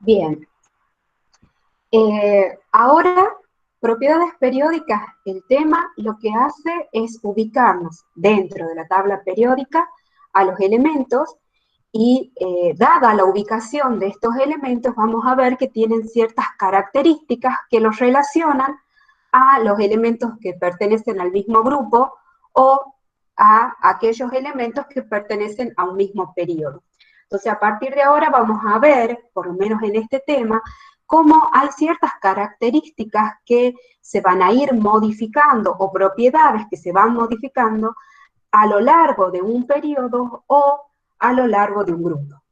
Bien, ahora, propiedades periódicas, el tema lo que hace es ubicarnos dentro de la tabla periódica a los elementos y dada la ubicación de estos elementos, vamos a ver que tienen ciertas características que los relacionan a los elementos que pertenecen al mismo grupo o a aquellos elementos que pertenecen a un mismo periodo. Entonces, a partir de ahora vamos a ver, por lo menos en este tema, cómo hay ciertas características que se van a ir modificando o propiedades que se van modificando a lo largo de un periodo o a lo largo de un grupo.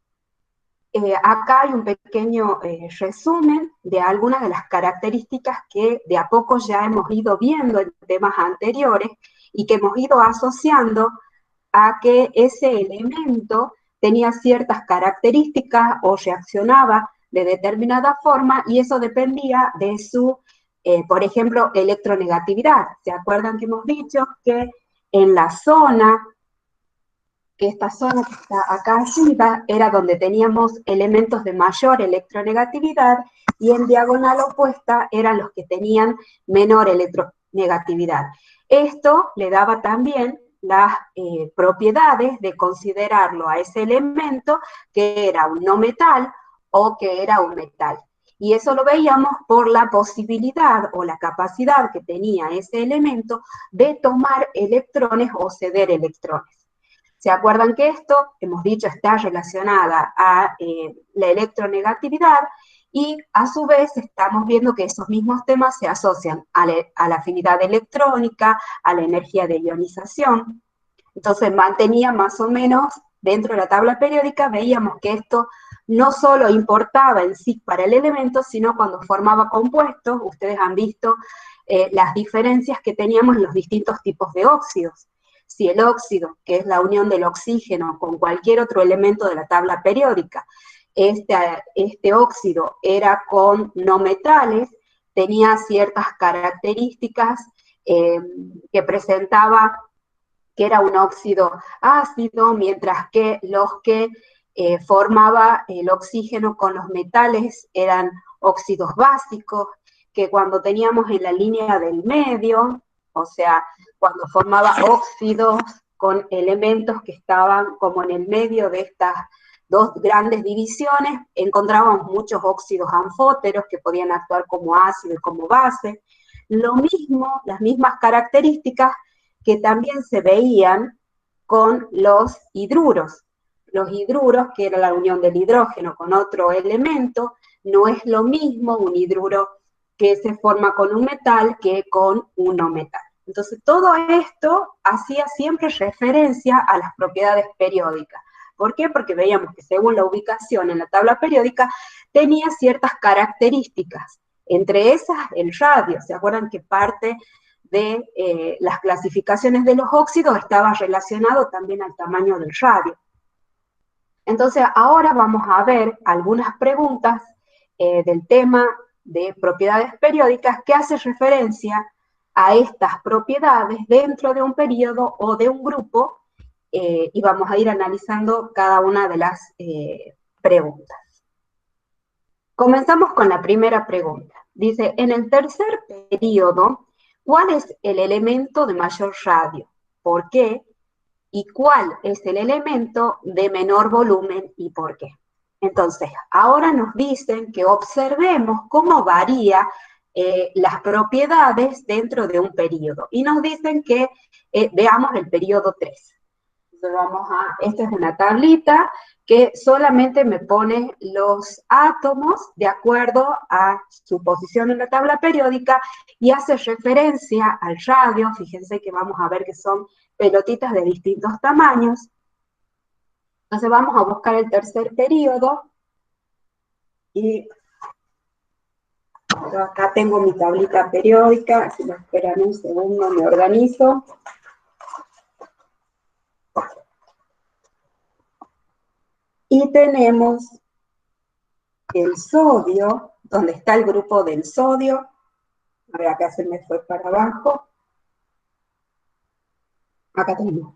Acá hay un pequeño resumen de algunas de las características que de a poco ya hemos ido viendo en temas anteriores y que hemos ido asociando a que ese elemento tenía ciertas características o reaccionaba de determinada forma y eso dependía de su, por ejemplo, electronegatividad. ¿Se acuerdan que hemos dicho que en la zona, que esta zona que está acá arriba era donde teníamos elementos de mayor electronegatividad y en diagonal opuesta eran los que tenían menor electronegatividad? Esto le daba también las propiedades de considerarlo a ese elemento que era un no metal o que era un metal. Y eso lo veíamos por la posibilidad o la capacidad que tenía ese elemento de tomar electrones o ceder electrones. ¿Se acuerdan que esto, hemos dicho, está relacionada a la electronegatividad y a su vez estamos viendo que esos mismos temas se asocian a la afinidad electrónica, a la energía de ionización? Entonces mantenía más o menos dentro de la tabla periódica, veíamos que esto no solo importaba en sí para el elemento, sino cuando formaba compuestos. Ustedes han visto las diferencias que teníamos en los distintos tipos de óxidos. Si el óxido, que es la unión del oxígeno con cualquier otro elemento de la tabla periódica, este óxido era con no metales, tenía ciertas características que presentaba que era un óxido ácido, mientras que los que formaba el oxígeno con los metales eran óxidos básicos, que cuando teníamos en la línea del medio, o sea, cuando formaba óxidos con elementos que estaban como en el medio de estas dos grandes divisiones, encontrábamos muchos óxidos anfóteros que podían actuar como ácido y como base. Lo mismo, las mismas características que también se veían con los hidruros. Los hidruros, que era la unión del hidrógeno con otro elemento, no es lo mismo un hidruro que se forma con un metal que con un no metal. Entonces, todo esto hacía siempre referencia a las propiedades periódicas. ¿Por qué? Porque veíamos que según la ubicación en la tabla periódica tenía ciertas características. Entre esas, el radio. ¿Se acuerdan que parte de las clasificaciones de los óxidos estaba relacionado también al tamaño del radio? Entonces, ahora vamos a ver algunas preguntas del tema de propiedades periódicas que hace referencia a estas propiedades dentro de un periodo o de un grupo, y vamos a ir analizando cada una de las preguntas. Comenzamos con la primera pregunta. Dice, en el tercer periodo, ¿cuál es el elemento de mayor radio? ¿Por qué? ¿Y cuál es el elemento de menor volumen y por qué? Entonces, ahora nos dicen que observemos cómo varía las propiedades dentro de un periodo. Y nos dicen que veamos el periodo 3. Entonces esta es una tablita que solamente me pone los átomos de acuerdo a su posición en la tabla periódica y hace referencia al radio. Fíjense que vamos a ver que son pelotitas de distintos tamaños. Entonces vamos a buscar el tercer periodo y yo acá tengo mi tablita periódica. Si me esperan un segundo, me organizo. Y tenemos el sodio, donde está el grupo del sodio. A ver, acá se me fue para abajo. Acá tenemos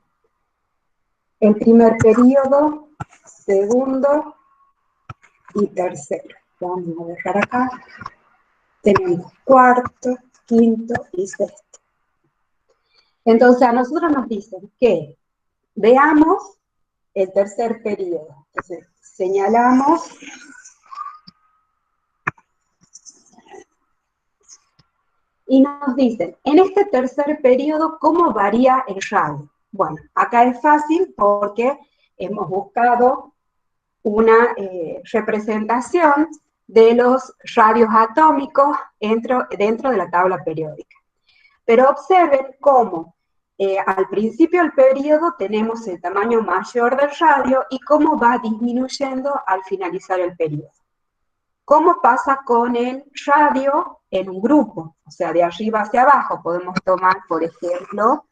el primer periodo, segundo y tercero. Vamos a dejar acá. Tenemos cuarto, quinto y sexto. Entonces, a nosotros nos dicen que veamos el tercer periodo. Entonces, señalamos y nos dicen, en este tercer periodo, ¿cómo varía el radio? Bueno, acá es fácil porque hemos buscado una representación de los radios atómicos dentro de la tabla periódica. Pero observen cómo al principio del periodo tenemos el tamaño mayor del radio y cómo va disminuyendo al finalizar el periodo. ¿Cómo pasa con el radio en un grupo? O sea, de arriba hacia abajo podemos tomar, por ejemplo,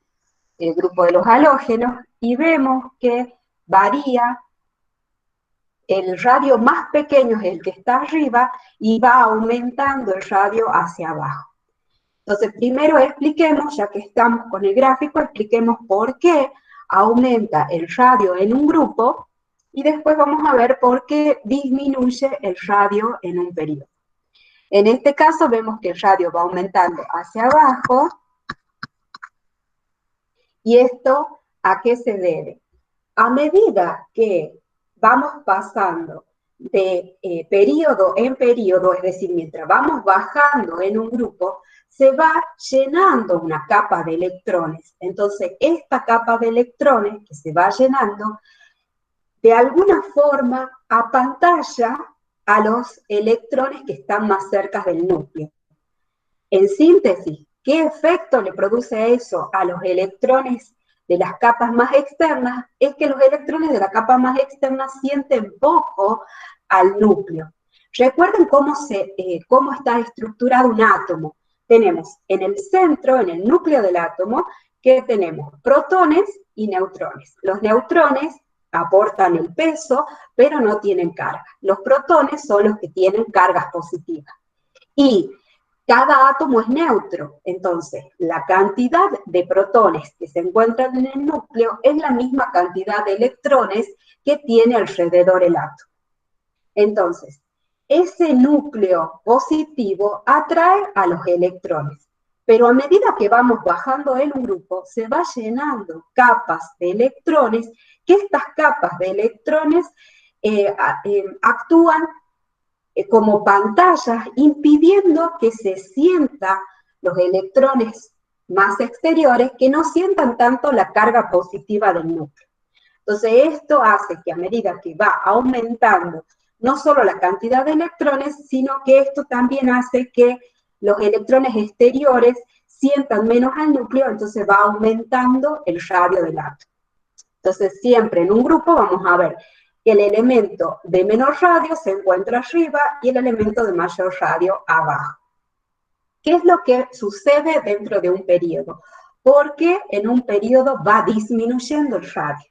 el grupo de los halógenos y vemos que varía. El radio más pequeño es el que está arriba y va aumentando el radio hacia abajo. Entonces, primero expliquemos, ya que estamos con el gráfico, expliquemos por qué aumenta el radio en un grupo y después vamos a ver por qué disminuye el radio en un periodo. En este caso vemos que el radio va aumentando hacia abajo. ¿Y esto a qué se debe? A medida que vamos pasando de periodo en periodo, es decir, mientras vamos bajando en un grupo, se va llenando una capa de electrones. Entonces, esta capa de electrones que se va llenando, de alguna forma apantalla a los electrones que están más cerca del núcleo. En síntesis, ¿qué efecto le produce eso a los electrones de las capas más externas? Es que los electrones de la capa más externa sienten poco al núcleo. Recuerden cómo está estructurado un átomo. Tenemos en el centro, en el núcleo del átomo, que tenemos protones y neutrones. Los neutrones aportan el peso, pero no tienen carga. Los protones son los que tienen cargas positivas. Y cada átomo es neutro, entonces la cantidad de protones que se encuentran en el núcleo es la misma cantidad de electrones que tiene alrededor el átomo. Entonces, ese núcleo positivo atrae a los electrones, pero a medida que vamos bajando en un grupo, se va llenando capas de electrones, que estas capas de electrones actúan como pantallas, impidiendo que se sientan los electrones más exteriores, que no sientan tanto la carga positiva del núcleo. Entonces, esto hace que a medida que va aumentando no solo la cantidad de electrones, sino que esto también hace que los electrones exteriores sientan menos al núcleo, entonces va aumentando el radio del átomo. Entonces, siempre en un grupo vamos a ver que el elemento de menor radio se encuentra arriba y el elemento de mayor radio abajo. ¿Qué es lo que sucede dentro de un periodo? Porque en un periodo va disminuyendo el radio.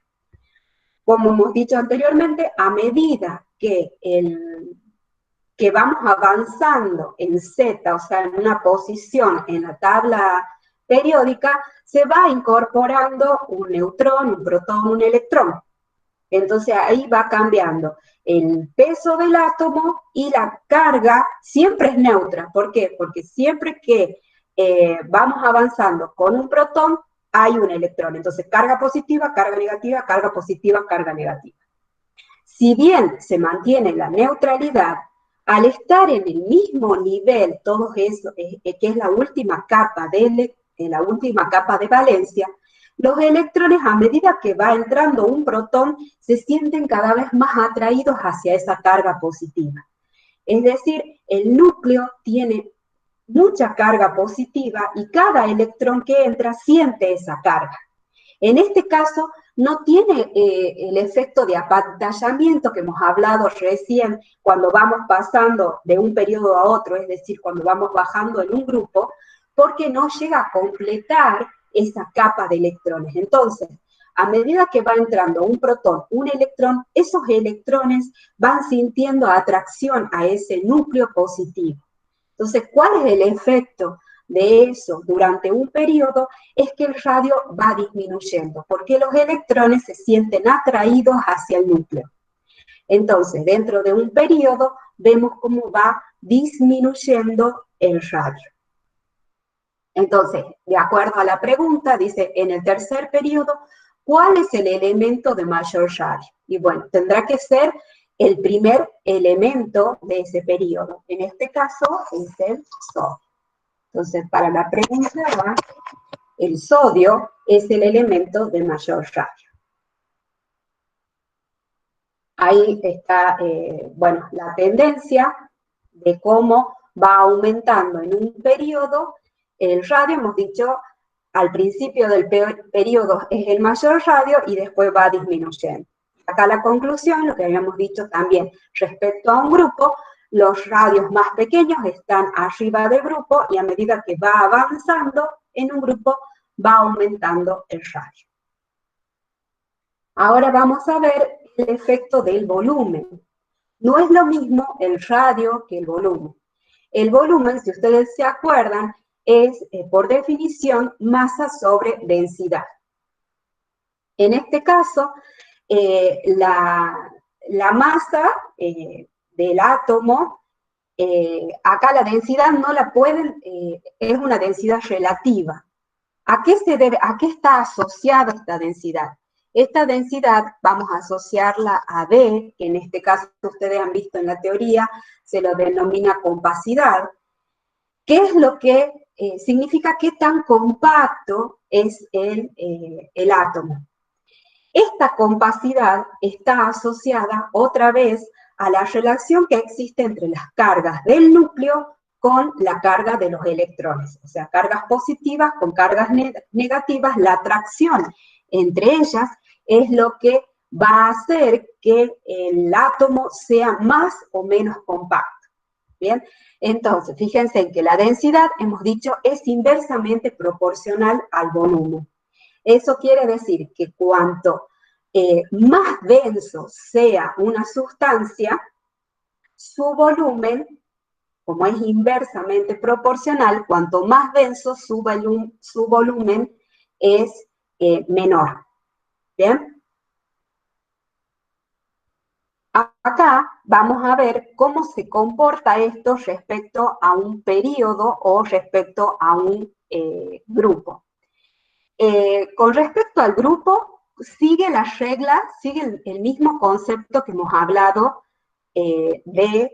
Como hemos dicho anteriormente, a medida que vamos avanzando en Z, o sea, en una posición en la tabla periódica, se va incorporando un neutrón, un protón, un electrón. Entonces ahí va cambiando el peso del átomo y la carga siempre es neutra. ¿Por qué? Porque siempre que vamos avanzando con un protón, hay un electrón. Entonces carga positiva, carga negativa, carga positiva, carga negativa. Si bien se mantiene la neutralidad, al estar en el mismo nivel, todo eso, que es la última capa de valencia, los electrones, a medida que va entrando un protón, se sienten cada vez más atraídos hacia esa carga positiva. Es decir, el núcleo tiene mucha carga positiva y cada electrón que entra siente esa carga. En este caso, no tiene el efecto de apantallamiento que hemos hablado recién cuando vamos pasando de un periodo a otro, es decir, cuando vamos bajando en un grupo, porque no llega a completar esa capa de electrones. Entonces, a medida que va entrando un protón, un electrón, esos electrones van sintiendo atracción a ese núcleo positivo. Entonces, ¿cuál es el efecto de eso durante un periodo? Es que el radio va disminuyendo, porque los electrones se sienten atraídos hacia el núcleo. Entonces, dentro de un periodo, vemos cómo va disminuyendo el radio. Entonces, de acuerdo a la pregunta, dice, en el tercer periodo, ¿cuál es el elemento de mayor radio? Y bueno, tendrá que ser el primer elemento de ese periodo. En este caso, es el sodio. Entonces, para la pregunta va, el sodio es el elemento de mayor radio. Ahí está, bueno, la tendencia de cómo va aumentando en un periodo el radio. Hemos dicho, al principio del periodo es el mayor radio y después va disminuyendo. Acá la conclusión, lo que habíamos dicho también, respecto a un grupo, los radios más pequeños están arriba del grupo y a medida que va avanzando en un grupo, va aumentando el radio. Ahora vamos a ver el efecto del volumen. No es lo mismo el radio que el volumen. El volumen, si ustedes se acuerdan, es, por definición, masa sobre densidad. En este caso, la masa del átomo, acá la densidad no la pueden, es una densidad relativa. ¿A qué se debe, a qué está asociada esta densidad? Esta densidad vamos a asociarla a D, que en este caso ustedes han visto en la teoría, se lo denomina compacidad. ¿Qué es lo que significa qué tan compacto es el átomo? Esta compacidad está asociada otra vez a la relación que existe entre las cargas del núcleo con la carga de los electrones, o sea, cargas positivas con cargas negativas. La atracción entre ellas es lo que va a hacer que el átomo sea más o menos compacto. ¿Bien? Entonces, fíjense en que la densidad, hemos dicho, es inversamente proporcional al volumen. Eso quiere decir que cuanto más denso sea una sustancia, su volumen, como es inversamente proporcional, cuanto más denso su volumen es menor. ¿Bien? Acá vamos a ver cómo se comporta esto respecto a un periodo o respecto a un grupo. Con respecto al grupo, sigue las reglas, sigue el mismo concepto que hemos hablado del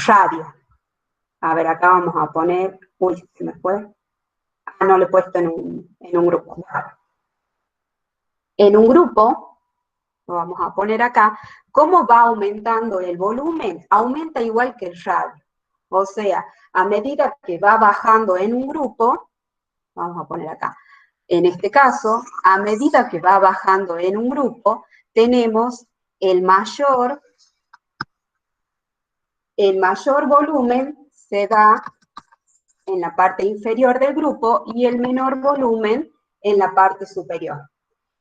radio. A ver, acá vamos a poner, uy, se me fue. Ah, no lo he puesto en un grupo. En un grupo, lo vamos a poner acá, ¿cómo va aumentando el volumen? Aumenta igual que el radio. O sea, a medida que va bajando en un grupo, vamos a poner acá, en este caso, a medida que va bajando en un grupo, tenemos el mayor volumen se da en la parte inferior del grupo y el menor volumen en la parte superior.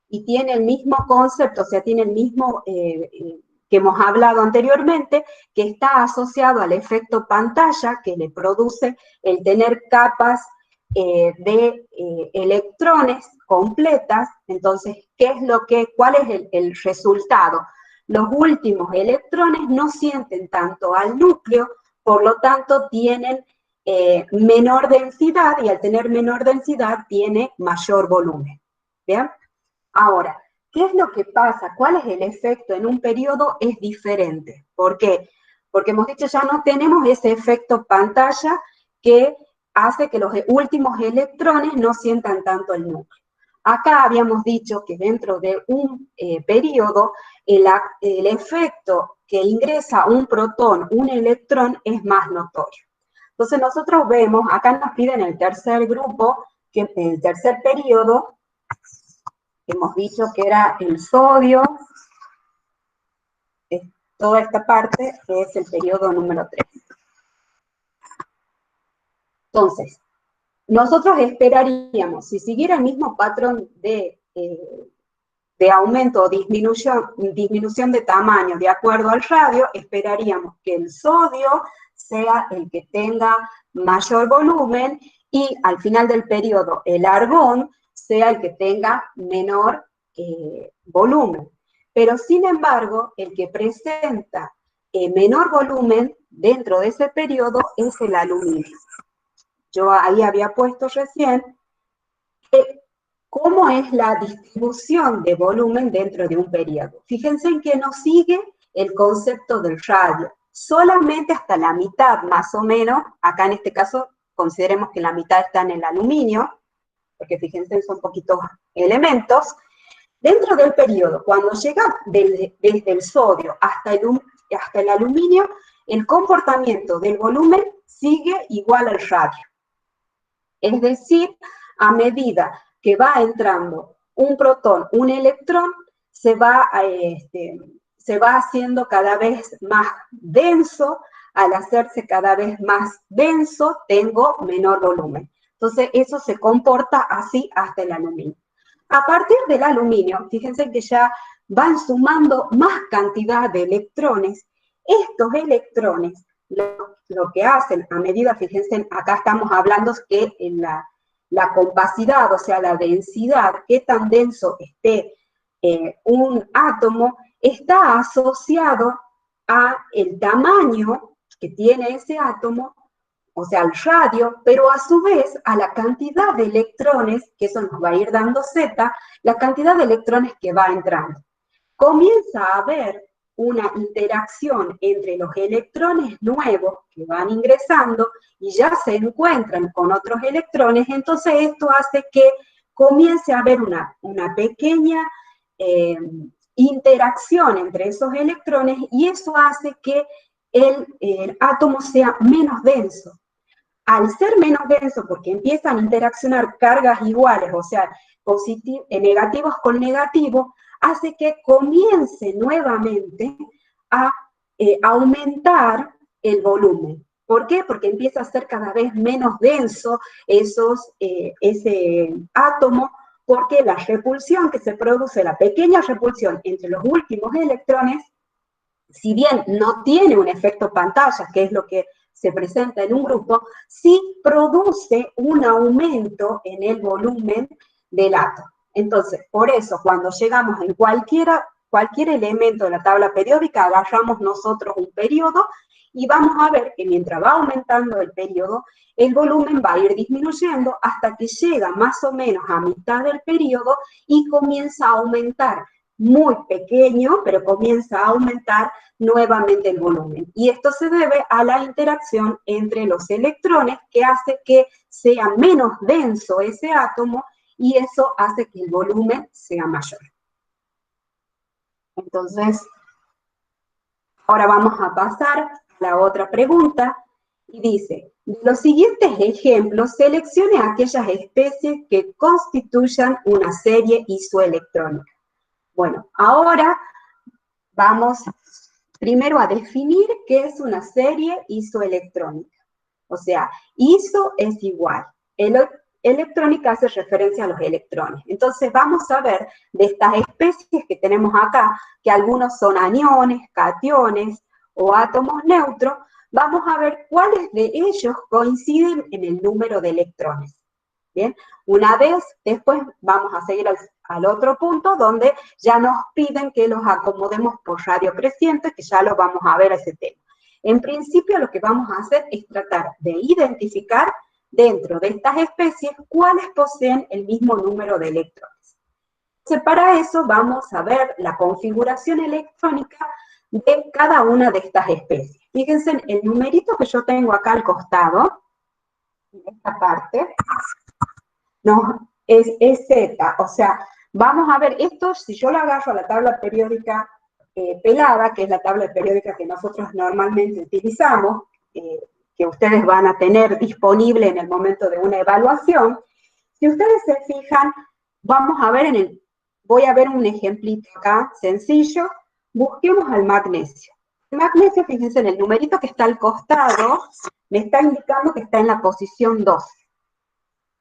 Y tiene el mismo concepto, o sea, tiene el mismo que hemos hablado anteriormente, que está asociado al efecto pantalla que le produce el tener capas de electrones completas. Entonces, ¿cuál es el resultado? Los últimos electrones no sienten tanto al núcleo, por lo tanto tienen menor densidad, y al tener menor densidad tiene mayor volumen. ¿Bien? Ahora, ¿qué es lo que pasa? ¿Cuál es el efecto en un periodo? Es diferente. ¿Por qué? Porque hemos dicho ya no tenemos ese efecto pantalla que hace que los últimos electrones no sientan tanto el núcleo. Acá habíamos dicho que dentro de un periodo el efecto que ingresa un protón, un electrón, es más notorio. Entonces nosotros vemos, acá nos piden el tercer grupo, que el tercer periodo, hemos dicho que era el sodio, toda esta parte es el periodo número 3. Entonces, nosotros esperaríamos, si siguiera el mismo patrón de aumento o disminución de tamaño de acuerdo al radio, esperaríamos que el sodio sea el que tenga mayor volumen y al final del periodo el argón sea el que tenga menor volumen. pero sin embargo, el que presenta menor volumen dentro de ese periodo es el aluminio. Yo ahí había puesto recién cómo es la distribución de volumen dentro de un periodo. Fíjense en que no sigue el concepto del radio, solamente hasta la mitad más o menos, acá en este caso consideremos que la mitad está en el aluminio, porque fíjense son poquitos elementos, dentro del periodo, cuando llega desde el sodio hasta el aluminio, el comportamiento del volumen sigue igual al radio. Es decir, a medida que va entrando un protón, un electrón, se va haciendo cada vez más denso. Al hacerse cada vez más denso, tengo menor volumen. Entonces, eso se comporta así hasta el aluminio. A partir del aluminio, fíjense que ya van sumando más cantidad de electrones. Estos electrones, lo que hacen a medida, fíjense, acá estamos hablando que en la compacidad, o sea, la densidad, qué tan denso esté un átomo, está asociado a el tamaño que tiene ese átomo, o sea, al radio, pero a su vez a la cantidad de electrones, que eso nos va a ir dando Z, la cantidad de electrones que va entrando. Comienza a haber una interacción entre los electrones nuevos que van ingresando y ya se encuentran con otros electrones, entonces esto hace que comience a haber una pequeña interacción entre esos electrones y eso hace que el átomo sea menos denso. Al ser menos denso, porque empiezan a interaccionar cargas iguales, o sea, negativos con negativos, hace que comience nuevamente a aumentar el volumen. ¿Por qué? Porque empieza a ser cada vez menos denso ese átomo, porque la repulsión que se produce, la pequeña repulsión entre los últimos electrones, si bien no tiene un efecto pantalla, que es lo que se presenta en un grupo, sí produce un aumento en el volumen del átomo. Entonces, por eso, cuando llegamos en cualquier elemento de la tabla periódica, agarramos nosotros un periodo y vamos a ver que mientras va aumentando el periodo, el volumen va a ir disminuyendo hasta que llega más o menos a mitad del periodo y comienza a aumentar. Muy pequeño, pero comienza a aumentar nuevamente el volumen. Y esto se debe a la interacción entre los electrones que hace que sea menos denso ese átomo y eso hace que el volumen sea mayor. Entonces, ahora vamos a pasar a la otra pregunta y dice, de los siguientes ejemplos, seleccione aquellas especies que constituyan una serie isoelectrónica. Bueno, ahora vamos primero a definir qué es una serie isoelectrónica. O sea, iso es igual. Electrónica hace referencia a los electrones. Entonces vamos a ver de estas especies que tenemos acá, que algunos son aniones, cationes o átomos neutros, vamos a ver cuáles de ellos coinciden en el número de electrones. Bien, una vez, después vamos a seguir al otro punto donde ya nos piden que los acomodemos por radio creciente, que ya lo vamos a ver a ese tema. En principio lo que vamos a hacer es tratar de identificar dentro de estas especies cuáles poseen el mismo número de electrones. Entonces, para eso vamos a ver la configuración electrónica de cada una de estas especies. Fíjense en el numerito que yo tengo acá al costado, en esta parte, no, es Z, o sea, vamos a ver esto, si yo lo agarro a la tabla periódica pelada, que es la tabla periódica que nosotros normalmente utilizamos, que ustedes van a tener disponible en el momento de una evaluación, si ustedes se fijan, vamos a ver voy a ver un ejemplito acá, sencillo, busquemos al magnesio. El magnesio, fíjense en el numerito que está al costado, me está indicando que está en la posición 2.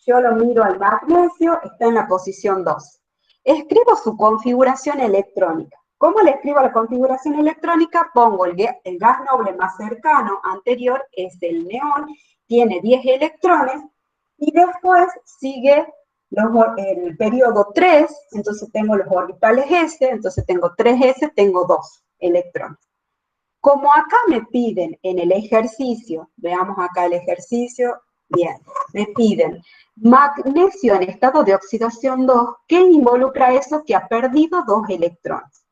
Yo lo miro al magnesio, está en la posición 2. Escribo su configuración electrónica. ¿Cómo le escribo la configuración electrónica? Pongo el gas noble más cercano, anterior, es el neón, tiene 10 electrones, y después sigue el periodo 3, entonces tengo los orbitales S, entonces tengo 3S, tengo 2 electrones. Como acá me piden en el ejercicio, veamos acá el ejercicio, bien, me piden magnesio en estado de oxidación 2, ¿qué involucra eso? Que ha perdido 2 electrones.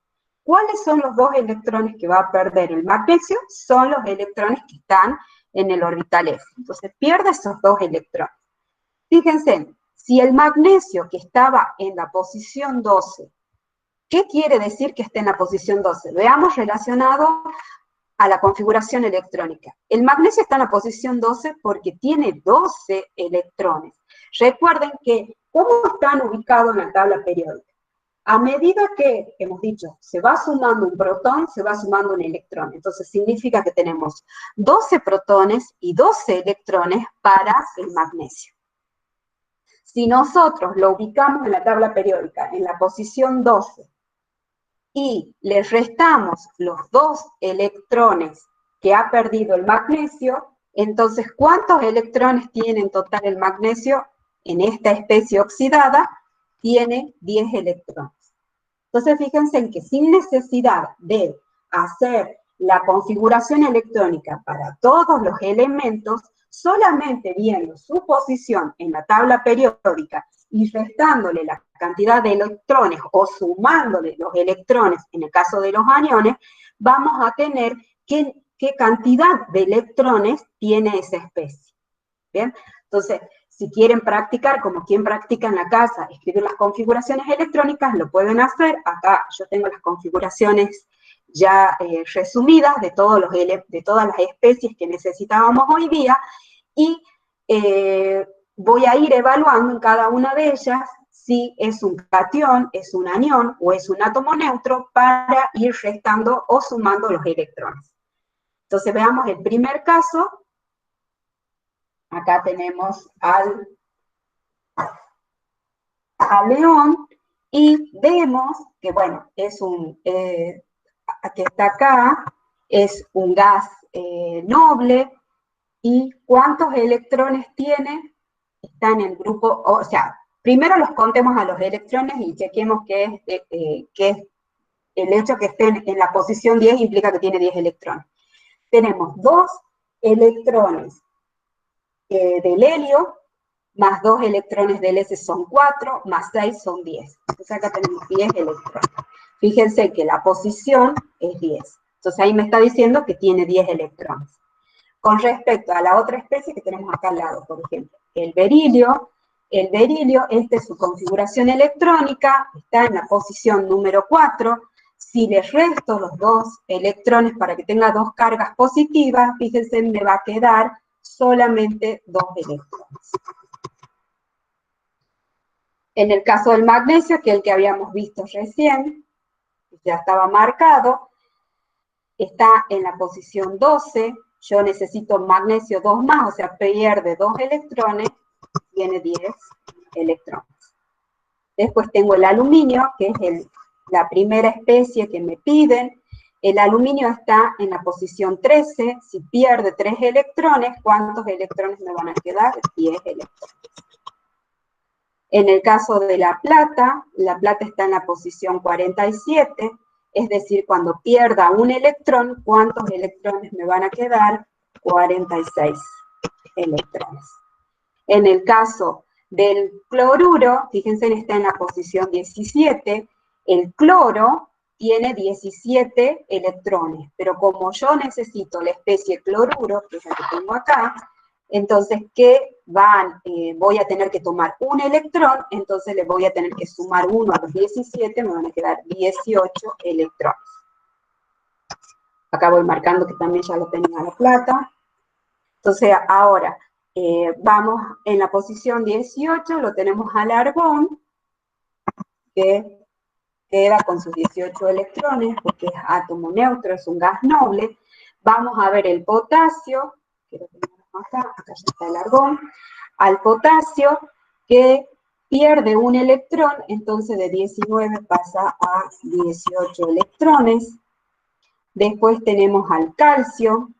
¿Cuáles son los 2 electrones que va a perder el magnesio? Son los electrones que están en el orbital S. Entonces pierde esos 2 electrones. Fíjense, si el magnesio que estaba en la posición 12, ¿qué quiere decir que esté en la posición 12? Veamos relacionado a la configuración electrónica. El magnesio está en la posición 12 porque tiene 12 electrones. Recuerden que, ¿cómo están ubicados en la tabla periódica? A medida que, hemos dicho, se va sumando un protón, se va sumando un electrón. Entonces significa que tenemos 12 protones y 12 electrones para el magnesio. Si nosotros lo ubicamos en la tabla periódica en la posición 12 y le restamos los 2 electrones que ha perdido el magnesio, entonces, ¿cuántos electrones tiene en total el magnesio en esta especie oxidada? Tiene 10 electrones. Entonces, fíjense en que sin necesidad de hacer la configuración electrónica para todos los elementos, solamente viendo su posición en la tabla periódica y restándole la cantidad de electrones o sumándole los electrones, en el caso de los aniones, vamos a tener qué cantidad de electrones tiene esa especie. ¿Bien? Entonces, si quieren practicar, como quien practica en la casa, escribir las configuraciones electrónicas, lo pueden hacer. Acá yo tengo las configuraciones ya resumidas de todas las especies que necesitábamos hoy día, y voy a ir evaluando en cada una de ellas si es un catión, es un anión o es un átomo neutro para ir restando o sumando los electrones. Entonces veamos el primer caso. Acá tenemos al león y vemos que, bueno, es que está acá, es un gas noble. ¿Y cuántos electrones tiene? Está en el grupo, o sea, primero los contemos a los electrones y chequemos que es el hecho que estén en la posición 10 implica que tiene 10 electrones. Tenemos 2 electrones del helio, más 2 electrones del S son 4, más 6 son 10. Entonces acá tenemos 10 electrones. Fíjense que la posición es 10. Entonces ahí me está diciendo que tiene 10 electrones. Con respecto a la otra especie que tenemos acá al lado, por ejemplo, el berilio, esta es su configuración electrónica, está en la posición número 4. Si le resto los 2 electrones para que tenga 2 cargas positivas, fíjense, me va a quedar solamente 2 electrones. En el caso del magnesio, que es el que habíamos visto recién, ya estaba marcado, está en la posición 12, yo necesito magnesio 2 más, o sea, pierde 2 electrones, tiene 10 electrones. Después tengo el aluminio, que es la primera especie que me piden. El aluminio está en la posición 13, si pierde 3 electrones, ¿cuántos electrones me van a quedar? 10 electrones. En el caso de la plata está en la posición 47, es decir, cuando pierda un electrón, ¿cuántos electrones me van a quedar? 46 electrones. En el caso del cloruro, fíjense, está en la posición 17, el cloro tiene 17 electrones, pero como yo necesito la especie cloruro, que es la que tengo acá, entonces, voy a tener que tomar un electrón, entonces le voy a tener que sumar 1 a los 17, me van a quedar 18 electrones. Acá voy marcando que también ya lo tenía la plata. Entonces, ahora, vamos en la posición 18, lo tenemos al argón, que queda con sus 18 electrones, porque es átomo neutro, es un gas noble. Vamos a ver el potasio, que lo tenemos acá ya está el argón, al potasio, que pierde un electrón, entonces de 19 pasa a 18 electrones. Después tenemos al calcio,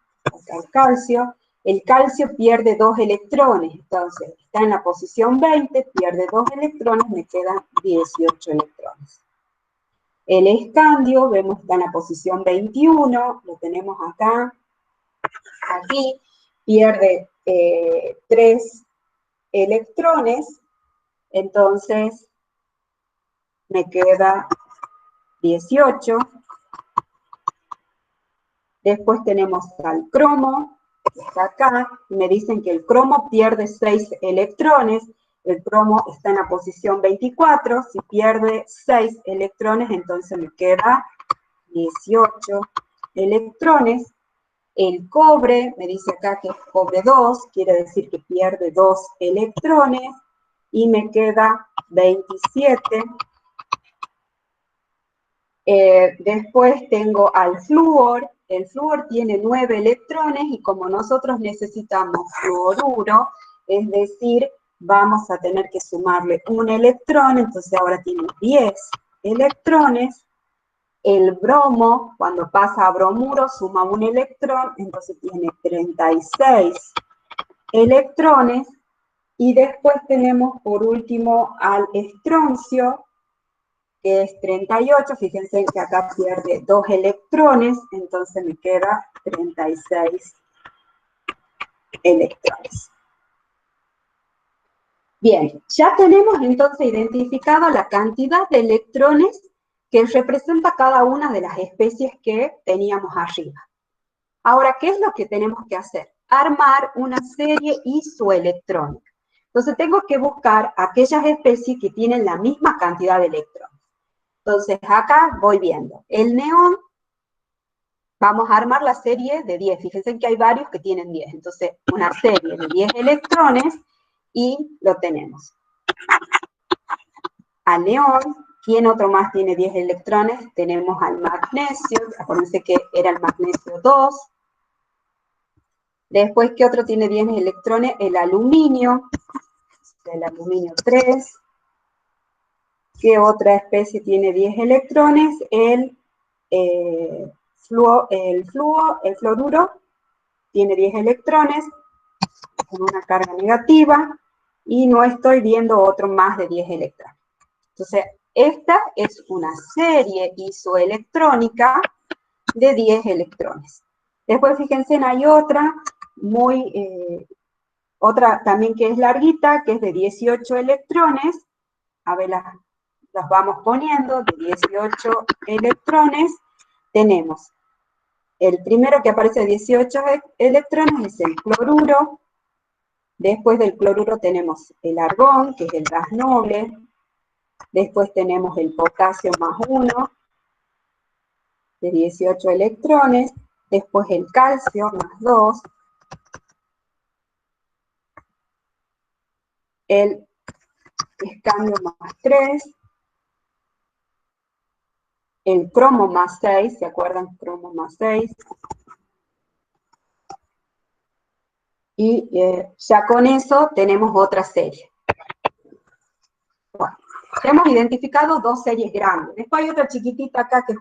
El calcio pierde 2 electrones, entonces está en la posición 20, pierde 2 electrones, me quedan 18 electrones. El escandio, vemos, está en la posición 21, lo tenemos acá, aquí, pierde 3 electrones, entonces me queda 18. Después tenemos al cromo, que está acá, y me dicen que el cromo pierde 6 electrones, el cromo está en la posición 24, si pierde 6 electrones, entonces me queda 18 electrones. El cobre, me dice acá que es cobre 2, quiere decir que pierde 2 electrones, y me queda 27. Después tengo al flúor. El flúor tiene 9 electrones y como nosotros necesitamos fluoruro, es decir, vamos a tener que sumarle un electrón, entonces ahora tiene 10 electrones. El bromo, cuando pasa a bromuro, suma un electrón, entonces tiene 36 electrones. Y después tenemos por último al estroncio, que es 38, fíjense que acá pierde 2 electrones, entonces me queda 36 electrones. Bien, ya tenemos entonces identificado la cantidad de electrones que representa cada una de las especies que teníamos arriba. Ahora, ¿qué es lo que tenemos que hacer? Armar una serie isoelectrónica. Entonces tengo que buscar aquellas especies que tienen la misma cantidad de electrones. Entonces, acá voy viendo. El neón, vamos a armar la serie de 10. Fíjense que hay varios que tienen 10. Entonces, una serie de 10 electrones y lo tenemos. Al neón, ¿quién otro más tiene 10 electrones? Tenemos al magnesio. Acuérdense que era el magnesio 2. Después, ¿qué otro tiene 10 electrones? El aluminio. El aluminio 3. ¿Qué otra especie tiene 10 electrones? El fluoruro tiene 10 electrones con una carga negativa y no estoy viendo otro más de 10 electrones. Entonces, esta es una serie isoelectrónica de 10 electrones. Después, fíjense, hay otra otra también que es larguita, que es de 18 electrones. A ver, las vamos poniendo, de 18 electrones. Tenemos el primero que aparece de 18 electrones, es el cloruro. Después del cloruro tenemos el argón, que es el gas noble. Después tenemos el potasio más 1, de 18 electrones. Después el calcio más 2. El escandio más 3. El cromo más 6, ¿se acuerdan? Cromo más 6. Y ya con eso tenemos otra serie. Bueno, hemos identificado 2 series grandes. Después hay otra chiquitita acá que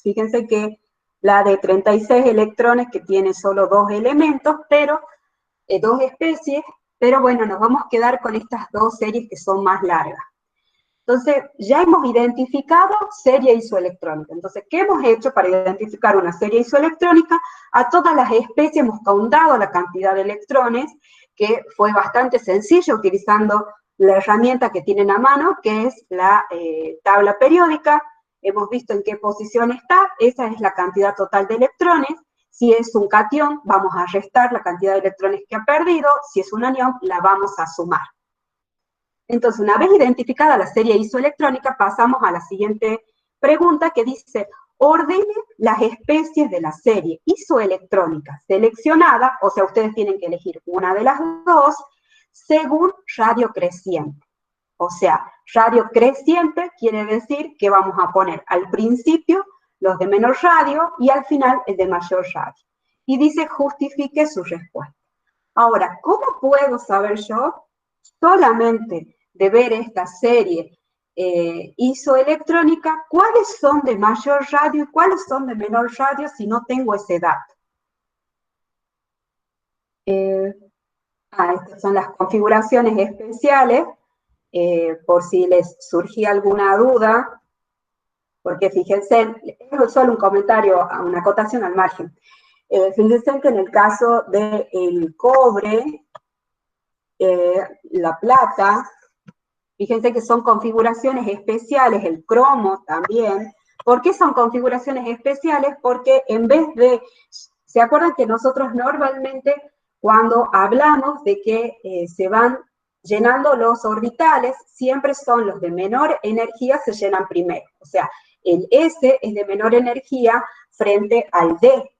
fíjense que la de 36 electrones que tiene solo 2 elementos, pero 2 especies, pero bueno, nos vamos a quedar con estas 2 series que son más largas. Entonces, ya hemos identificado serie isoelectrónica. Entonces, ¿qué hemos hecho para identificar una serie isoelectrónica? A todas las especies hemos contado la cantidad de electrones, que fue bastante sencillo utilizando la herramienta que tienen a mano, que es la tabla periódica. Hemos visto en qué posición está, esa es la cantidad total de electrones. Si es un catión, vamos a restar la cantidad de electrones que ha perdido. Si es un anión, la vamos a sumar. Entonces, una vez identificada la serie isoelectrónica, pasamos a la siguiente pregunta que dice, ordene las especies de la serie isoelectrónica seleccionada, o sea, ustedes tienen que elegir una de las 2, según radio creciente. O sea, radio creciente quiere decir que vamos a poner al principio los de menor radio y al final el de mayor radio. Y dice, justifique su respuesta. Ahora, ¿cómo puedo saber yo solamente de ver esta serie isoelectrónica, cuáles son de mayor radio y cuáles son de menor radio si no tengo ese dato? Estas son las configuraciones especiales, por si les surgía alguna duda, porque fíjense, es solo un comentario, una acotación al margen. Fíjense que en el caso del cobre, la plata, fíjense que son configuraciones especiales, el cromo también. ¿Por qué son configuraciones especiales? Porque en vez de, ¿se acuerdan que nosotros normalmente cuando hablamos de que se van llenando los orbitales, siempre son los de menor energía, se llenan primero? O sea, el S es de menor energía frente al D.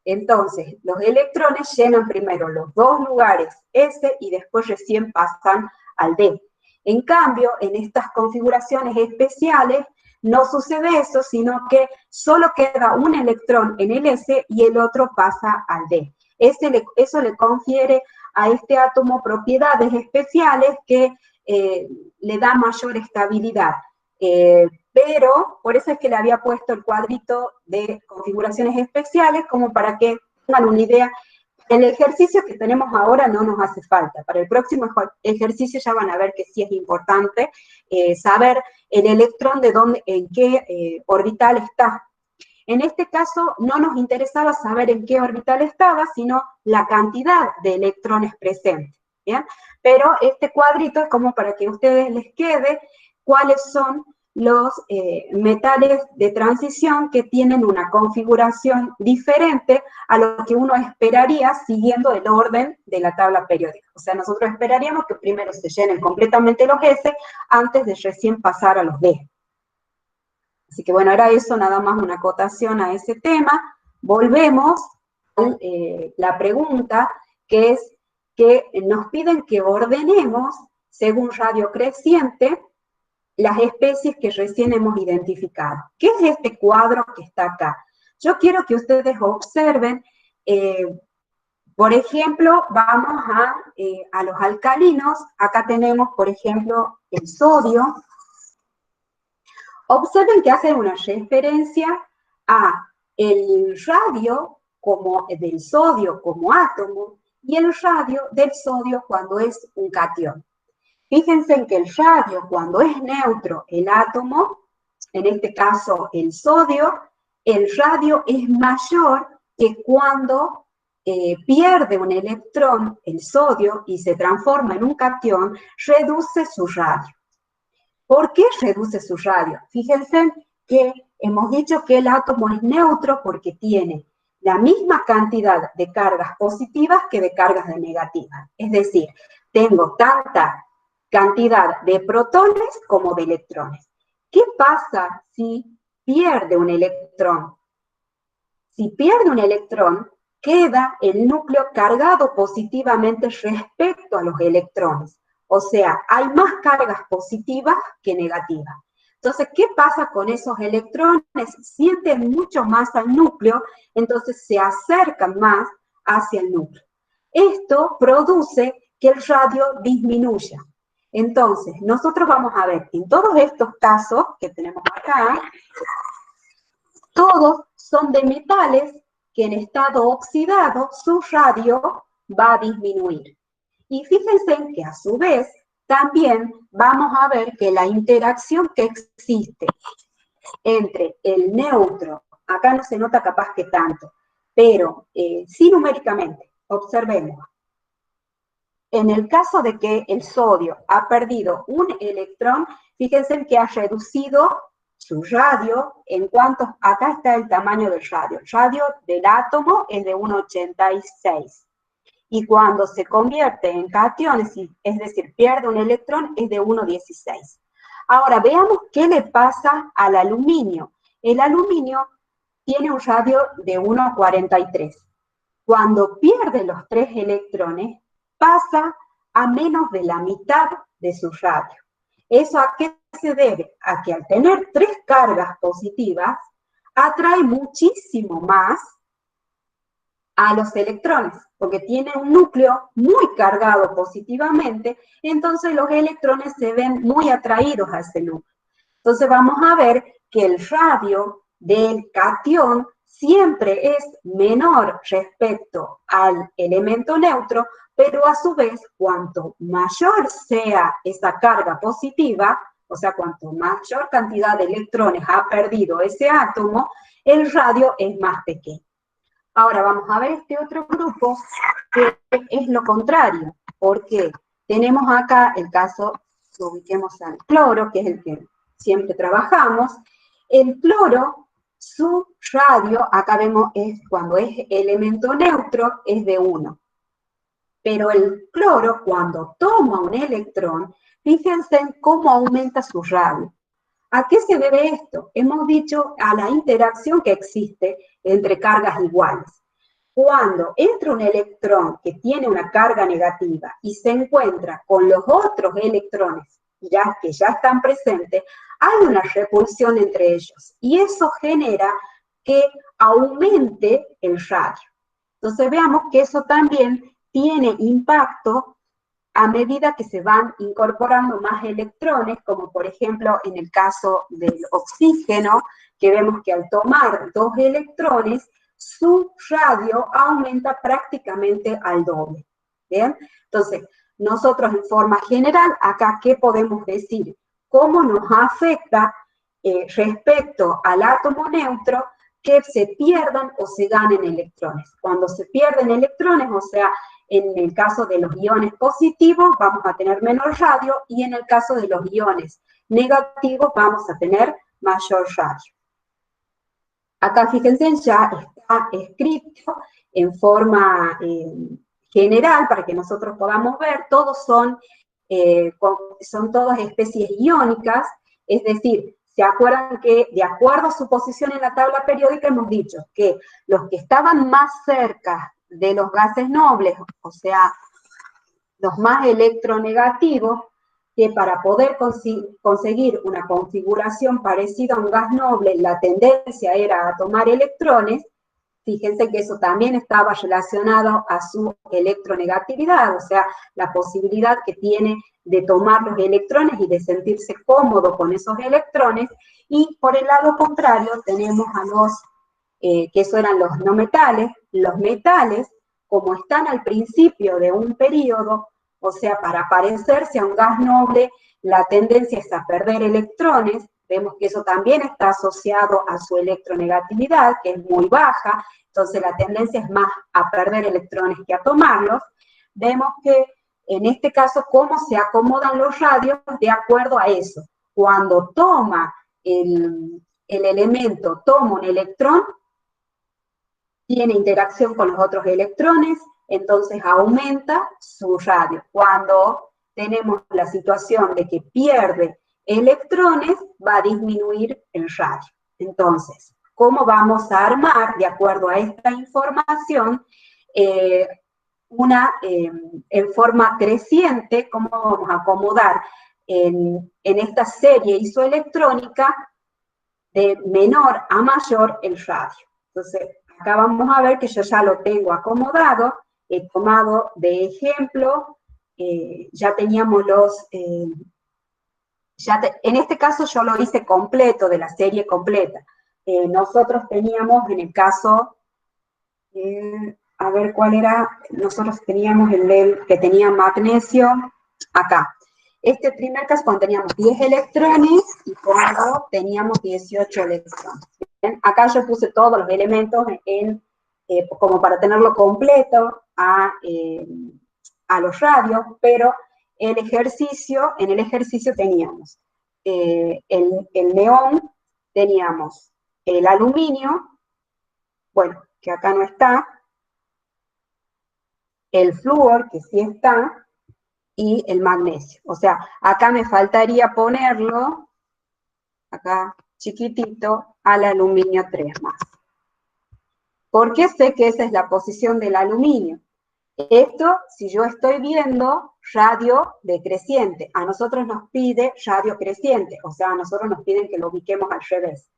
Entonces, los electrones llenan primero los dos lugares S y después recién pasan al D. En cambio, en estas configuraciones especiales no sucede eso, sino que solo queda un electrón en el S y el otro pasa al D. Eso le confiere a este átomo propiedades especiales que le da mayor estabilidad. Pero por eso es que le había puesto el cuadrito de configuraciones especiales, como para que tengan una idea. El ejercicio que tenemos ahora no nos hace falta. Para el próximo ejercicio ya van a ver que sí es importante saber el electrón de dónde, en qué orbital está. En este caso no nos interesaba saber en qué orbital estaba, sino la cantidad de electrones presentes, ¿bien? Pero este cuadrito es como para que a ustedes les quede cuáles son los metales de transición que tienen una configuración diferente a lo que uno esperaría siguiendo el orden de la tabla periódica. O sea, nosotros esperaríamos que primero se llenen completamente los S antes de recién pasar a los D. Así que bueno, era eso, nada más una acotación a ese tema. Volvemos a la pregunta, que es que nos piden que ordenemos, según radio creciente, las especies que recién hemos identificado. ¿Qué es este cuadro que está acá? Yo quiero que ustedes observen, por ejemplo, vamos a los alcalinos. Acá tenemos, por ejemplo, el sodio. Observen que hacen una referencia a el radio del sodio como átomo y el radio del sodio cuando es un catión. Fíjense en que el radio, cuando es neutro el átomo, en este caso el sodio, el radio es mayor que cuando pierde un electrón, el sodio, y se transforma en un catión, reduce su radio. ¿Por qué reduce su radio? Fíjense que hemos dicho que el átomo es neutro porque tiene la misma cantidad de cargas positivas que de cargas negativas. Es decir, tengo tanta cantidad de protones como de electrones. ¿Qué pasa si pierde un electrón? Si pierde un electrón, queda el núcleo cargado positivamente respecto a los electrones. O sea, hay más cargas positivas que negativas. Entonces, ¿qué pasa con esos electrones? Sienten mucho más al núcleo, entonces se acercan más hacia el núcleo. Esto produce que el radio disminuya. Entonces, nosotros vamos a ver, en todos estos casos que tenemos acá, todos son de metales que en estado oxidado su radio va a disminuir. Y fíjense que a su vez también vamos a ver que la interacción que existe entre el neutro, acá no se nota capaz que tanto, pero sí numéricamente, observemos. En el caso de que el sodio ha perdido un electrón, fíjense que ha reducido su radio en cuanto, acá está el tamaño del radio. El radio del átomo es de 1,86. Y cuando se convierte en cationes, es decir, pierde un electrón, es de 1,16. Ahora, veamos qué le pasa al aluminio. El aluminio tiene un radio de 1,43. Cuando pierde los 3 electrones, pasa a menos de la mitad de su radio. ¿Eso a qué se debe? A que al tener 3 cargas positivas, atrae muchísimo más a los electrones, porque tiene un núcleo muy cargado positivamente, entonces los electrones se ven muy atraídos a ese núcleo. Entonces vamos a ver que el radio del catión siempre es menor respecto al elemento neutro, pero a su vez, cuanto mayor sea esa carga positiva, o sea, cuanto mayor cantidad de electrones ha perdido ese átomo, el radio es más pequeño. Ahora vamos a ver este otro grupo que es lo contrario, porque tenemos acá el caso, lo ubiquemos al cloro, que es el que siempre trabajamos. El cloro, su radio, acá vemos, es cuando es elemento neutro, es de 1. Pero el cloro, cuando toma un electrón, fíjense en cómo aumenta su radio. ¿A qué se debe esto? Hemos dicho a la interacción que existe entre cargas iguales. Cuando entra un electrón que tiene una carga negativa y se encuentra con los otros electrones que ya están presentes, hay una repulsión entre ellos y eso genera que aumente el radio. Entonces veamos que eso también tiene impacto a medida que se van incorporando más electrones, como por ejemplo en el caso del oxígeno, que vemos que al tomar 2 electrones, su radio aumenta prácticamente al doble. ¿Bien? Entonces, nosotros en forma general, acá, ¿qué podemos decir? ¿Cómo nos afecta respecto al átomo neutro que se pierdan o se ganen electrones? Cuando se pierden electrones, o sea, en el caso de los iones positivos vamos a tener menor radio y en el caso de los iones negativos vamos a tener mayor radio. Acá fíjense, ya está escrito en forma general para que nosotros podamos ver, todos son todas especies iónicas, es decir, ¿se acuerdan que de acuerdo a su posición en la tabla periódica hemos dicho que los que estaban más cerca de los gases nobles, o sea, los más electronegativos, que para poder conseguir una configuración parecida a un gas noble, la tendencia era a tomar electrones? Fíjense que eso también estaba relacionado a su electronegatividad, o sea, la posibilidad que tiene de tomar los electrones y de sentirse cómodo con esos electrones. Y por el lado contrario tenemos a los, que eso eran los no metales. Los metales, como están al principio de un periodo, o sea, para parecerse a un gas noble, la tendencia es a perder electrones. Vemos que eso también está asociado a su electronegatividad, que es muy baja, entonces la tendencia es más a perder electrones que a tomarlos. Vemos que en este caso, cómo se acomodan los radios de acuerdo a eso. Cuando toma el elemento, toma un electrón, tiene interacción con los otros electrones, entonces aumenta su radio. Cuando tenemos la situación de que pierde electrones, va a disminuir el radio. Entonces, ¿cómo vamos a armar, de acuerdo a esta información, en forma creciente, cómo vamos a acomodar en esta serie isoelectrónica de menor a mayor el radio? Entonces, acá vamos a ver que yo ya lo tengo acomodado, he tomado de ejemplo, ya teníamos en este caso yo lo hice completo, de la serie completa. Nosotros teníamos en el caso, a ver cuál era, nosotros teníamos el que tenía magnesio, acá. Este primer caso cuando teníamos 10 electrones y cuando teníamos 18 electrones. ¿Bien? Acá yo puse todos los elementos como para tenerlo completo a los radios, pero en el ejercicio teníamos el neón, teníamos el aluminio, bueno, que acá no está, el flúor, que sí está, y el magnesio. O sea, acá me faltaría ponerlo, acá chiquitito, al aluminio 3 más. ¿Por qué sé que esa es la posición del aluminio? Esto, si yo estoy viendo radio decreciente, a nosotros nos pide radio creciente, o sea, a nosotros nos piden que lo ubiquemos al revés.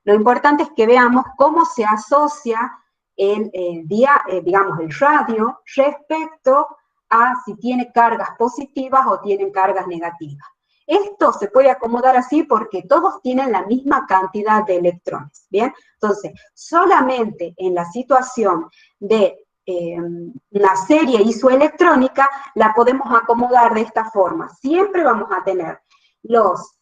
Lo importante es que veamos cómo se asocia digamos, el radio respecto a si tiene cargas positivas o tienen cargas negativas. Esto se puede acomodar así porque todos tienen la misma cantidad de electrones, ¿bien? Entonces, solamente en la situación de una serie isoelectrónica la podemos acomodar de esta forma. Siempre vamos a tener los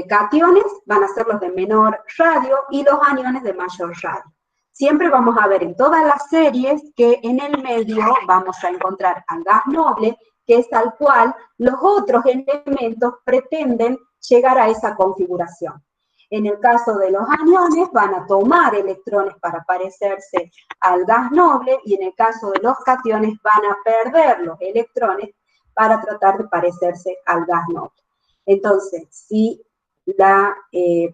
cationes, van a ser los de menor radio, y los aniones de mayor radio. Siempre vamos a ver en todas las series que en el medio vamos a encontrar al gas noble, que es al cual los otros elementos pretenden llegar a esa configuración. En el caso de los aniones, van a tomar electrones para parecerse al gas noble, y en el caso de los cationes, van a perder los electrones para tratar de parecerse al gas noble. Entonces, si la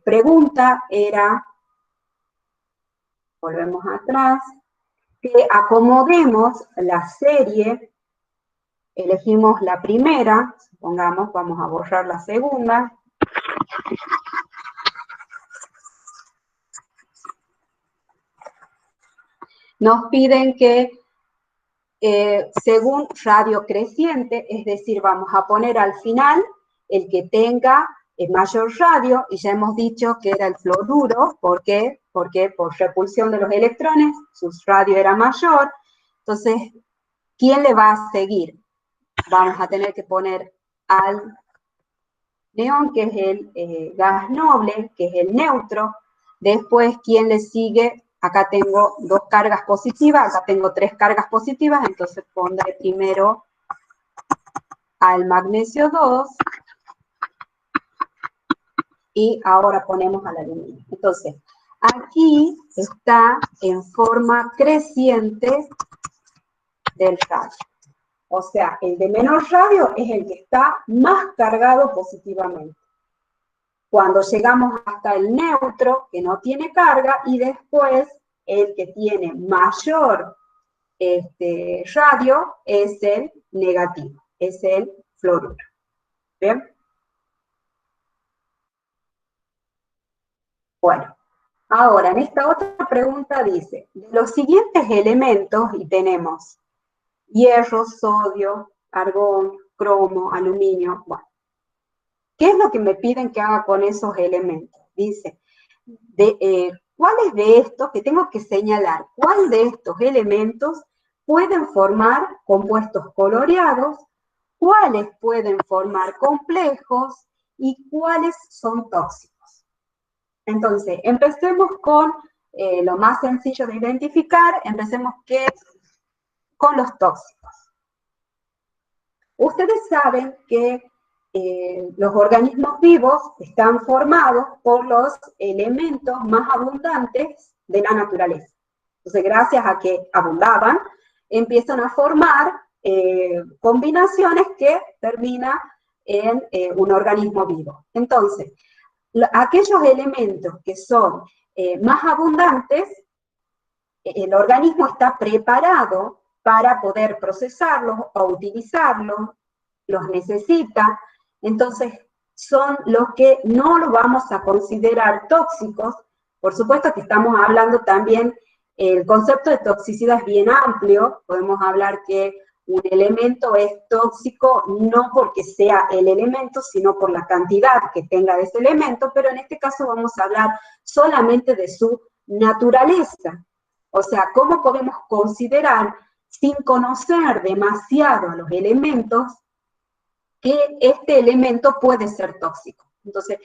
pregunta era, volvemos atrás, que acomodemos la serie, elegimos la primera, supongamos, vamos a borrar la segunda. Nos piden que según radio creciente, es decir, vamos a poner al final el que tenga mayor radio, y ya hemos dicho que era el fluoruro. ¿Por qué? Porque por repulsión de los electrones, su radio era mayor. Entonces, ¿quién le va a seguir? Vamos a tener que poner al neón, que es el gas noble, que es el neutro. Después, ¿quién le sigue? Acá tengo 2 cargas positivas, acá tengo 3 cargas positivas, entonces pondré primero al magnesio 2, y ahora ponemos al aluminio. Entonces, aquí está en forma creciente del radio. O sea, el de menor radio es el que está más cargado positivamente. Cuando llegamos hasta el neutro, que no tiene carga, y después el que tiene mayor radio es el negativo, es el fluoruro. ¿Bien? Bueno, ahora en esta otra pregunta dice, de los siguientes elementos, y tenemos hierro, sodio, argón, cromo, aluminio, bueno, ¿qué es lo que me piden que haga con esos elementos? Dice, ¿cuáles de estos, que tengo que señalar, cuál de estos elementos pueden formar compuestos coloreados, cuáles pueden formar complejos y cuáles son tóxicos? Entonces, empecemos con lo más sencillo de identificar, empecemos con los tóxicos. Ustedes saben que los organismos vivos están formados por los elementos más abundantes de la naturaleza. Entonces, gracias a que abundaban, empiezan a formar combinaciones que terminan en un organismo vivo. Entonces, aquellos elementos que son más abundantes, el organismo está preparado para poder procesarlos o utilizarlos, los necesita. Entonces, son los que no lo vamos a considerar tóxicos. Por supuesto que estamos hablando también, el concepto de toxicidad es bien amplio. Podemos hablar que un elemento es tóxico no porque sea el elemento, sino por la cantidad que tenga de ese elemento, pero en este caso vamos a hablar solamente de su naturaleza. O sea, ¿cómo podemos considerar, sin conocer demasiado a los elementos, que este elemento puede ser tóxico? Entonces,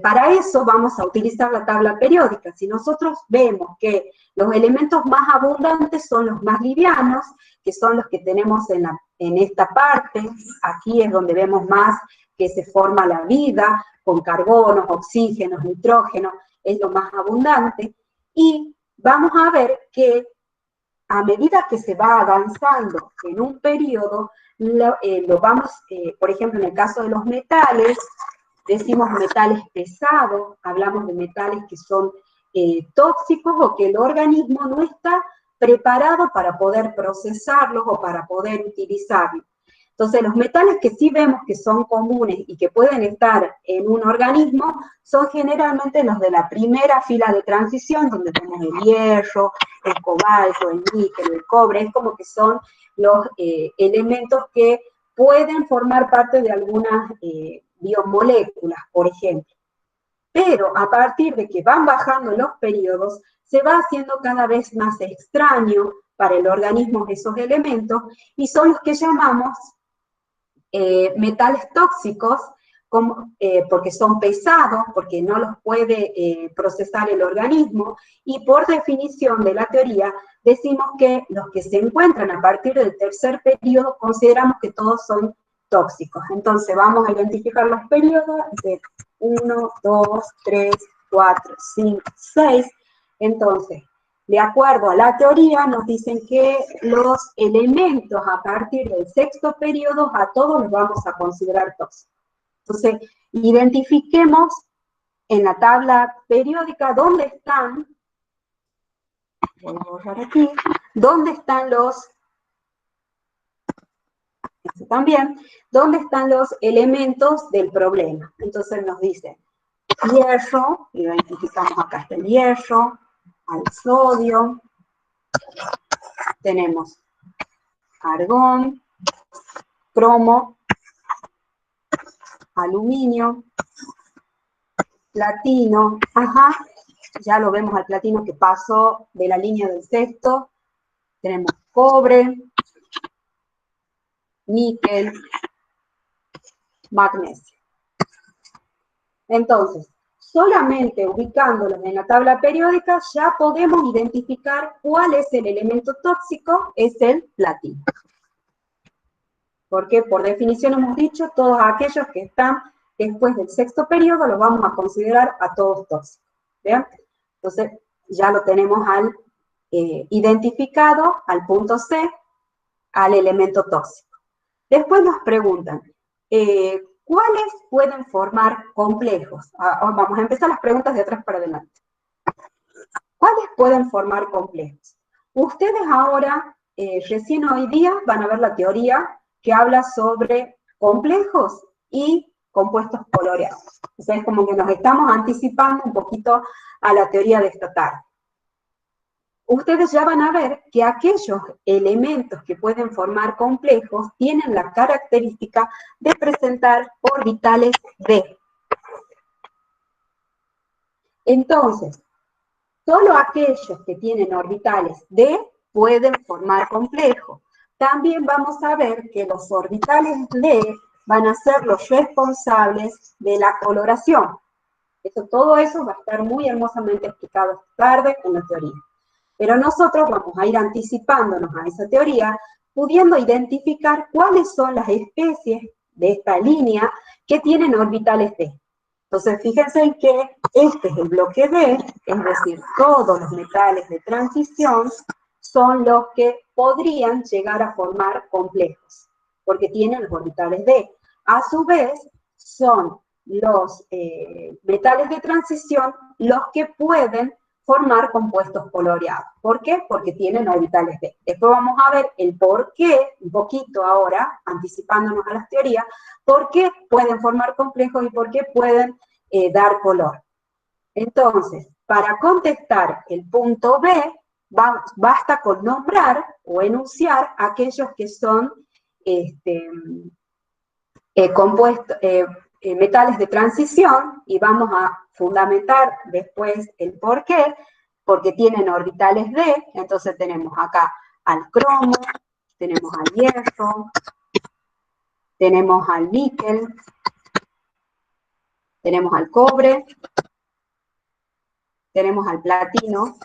para eso vamos a utilizar la tabla periódica. Si nosotros vemos que los elementos más abundantes son los más livianos, que son los que tenemos en esta parte, aquí es donde vemos más que se forma la vida, con carbonos, oxígenos, nitrógeno, es lo más abundante, y vamos a ver que a medida que se va avanzando en un periodo, lo vamos, por ejemplo, en el caso de los metales, decimos metales pesados, hablamos de metales que son tóxicos o que el organismo no está preparado para poder procesarlos o para poder utilizarlos. Entonces, los metales que sí vemos que son comunes y que pueden estar en un organismo son generalmente los de la primera fila de transición, donde tenemos el hierro, el cobalto, el níquel, el cobre. Es como que son los elementos que pueden formar parte de algunas biomoléculas, por ejemplo. Pero a partir de que van bajando los periodos, se va haciendo cada vez más extraño para el organismo esos elementos, y son los que llamamos metales tóxicos, porque son pesados, porque no los puede procesar el organismo, y por definición de la teoría decimos que los que se encuentran a partir del tercer periodo consideramos que todos son tóxicos. Entonces vamos a identificar los periodos de 1, 2, 3, 4, 5, 6. Entonces, de acuerdo a la teoría, nos dicen que los elementos a partir del sexto periodo a todos los vamos a considerar tóxicos. Entonces, identifiquemos en la tabla periódica dónde están, voy a borrar aquí, dónde están dónde están los elementos del problema. Entonces nos dice hierro, identificamos acá está el hierro, al sodio, tenemos argón, cromo, aluminio, platino, ya lo vemos al platino que pasó de la línea del sexto, tenemos cobre, níquel, magnesio. Entonces, solamente ubicándolos en la tabla periódica ya podemos identificar cuál es el elemento tóxico, es el platino. Porque por definición hemos dicho, todos aquellos que están después del sexto periodo los vamos a considerar a todos tóxicos. ¿Vean? Entonces, ya lo tenemos identificado al punto C, al elemento tóxico. Después nos preguntan, ¿cuáles pueden formar complejos? Vamos a empezar las preguntas de atrás para adelante. ¿Cuáles pueden formar complejos? Ustedes ahora, recién hoy día, van a ver la teoría que habla sobre complejos y compuestos coloreados. O sea, es como que nos estamos anticipando un poquito a la teoría de esta tarde. Ustedes ya van a ver que aquellos elementos que pueden formar complejos tienen la característica de presentar orbitales d. Entonces, solo aquellos que tienen orbitales d pueden formar complejos. También vamos a ver que los orbitales d van a ser los responsables de la coloración. Todo eso va a estar muy hermosamente explicado esta tarde en la teoría. Pero nosotros vamos a ir anticipándonos a esa teoría, pudiendo identificar cuáles son las especies de esta línea que tienen orbitales d. Entonces, fíjense en que este es el bloque D, es decir, todos los metales de transición son los que podrían llegar a formar complejos, porque tienen los orbitales d. A su vez, son los metales de transición los que pueden formar compuestos coloreados. ¿Por qué? Porque tienen orbitales d. Después vamos a ver el por qué, un poquito ahora, anticipándonos a las teorías, por qué pueden formar complejos y por qué pueden dar color. Entonces, para contestar el punto B, basta con nombrar o enunciar aquellos que son metales de transición, y vamos a fundamentar después el por qué, porque tienen orbitales d. Entonces tenemos acá al cromo, tenemos al hierro, tenemos al níquel, tenemos al cobre, tenemos al platino,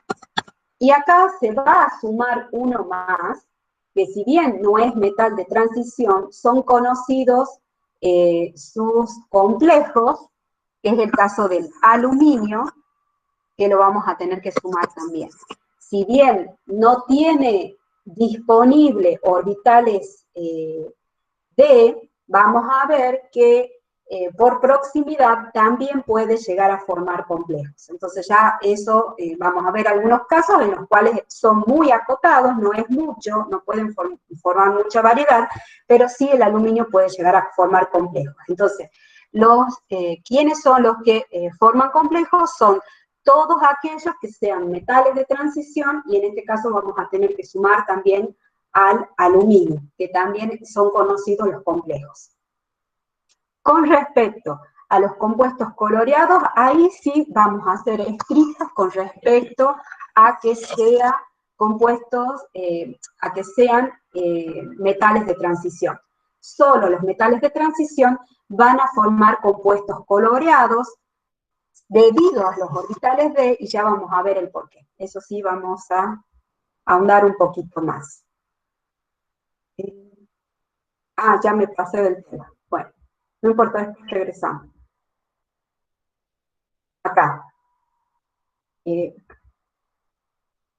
y acá se va a sumar uno más, que si bien no es metal de transición, son conocidos sus complejos, que es el caso del aluminio, que lo vamos a tener que sumar también. Si bien no tiene disponible orbitales d, vamos a ver que por proximidad también puede llegar a formar complejos. Entonces ya eso, vamos a ver algunos casos en los cuales son muy acotados, no es mucho, no pueden formar mucha variedad, pero sí el aluminio puede llegar a formar complejos. Entonces, ¿quiénes son los que forman complejos? Son todos aquellos que sean metales de transición, y en este caso vamos a tener que sumar también al aluminio, que también son conocidos los complejos. Con respecto a los compuestos coloreados, ahí sí vamos a ser estrictos con respecto a que sean compuestos, a que sean metales de transición. Solo los metales de transición van a formar compuestos coloreados debido a los orbitales D, y ya vamos a ver el porqué. Eso sí, vamos a ahondar un poquito más. Ya me pasé del tema. Bueno, no importa, después regresamos. Acá.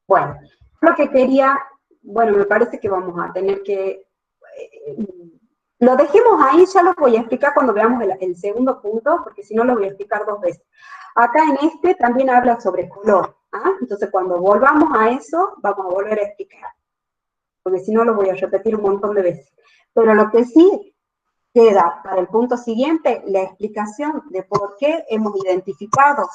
Bueno, lo que quería, bueno, me parece que vamos a tener que, lo dejemos ahí, ya lo voy a explicar cuando veamos el segundo punto, porque si no lo voy a explicar dos veces. Acá en este también habla sobre color, entonces cuando volvamos a eso, vamos a volver a explicar, porque si no lo voy a repetir un montón de veces. Pero lo que sí queda para el punto siguiente, la explicación de por qué hemos identificado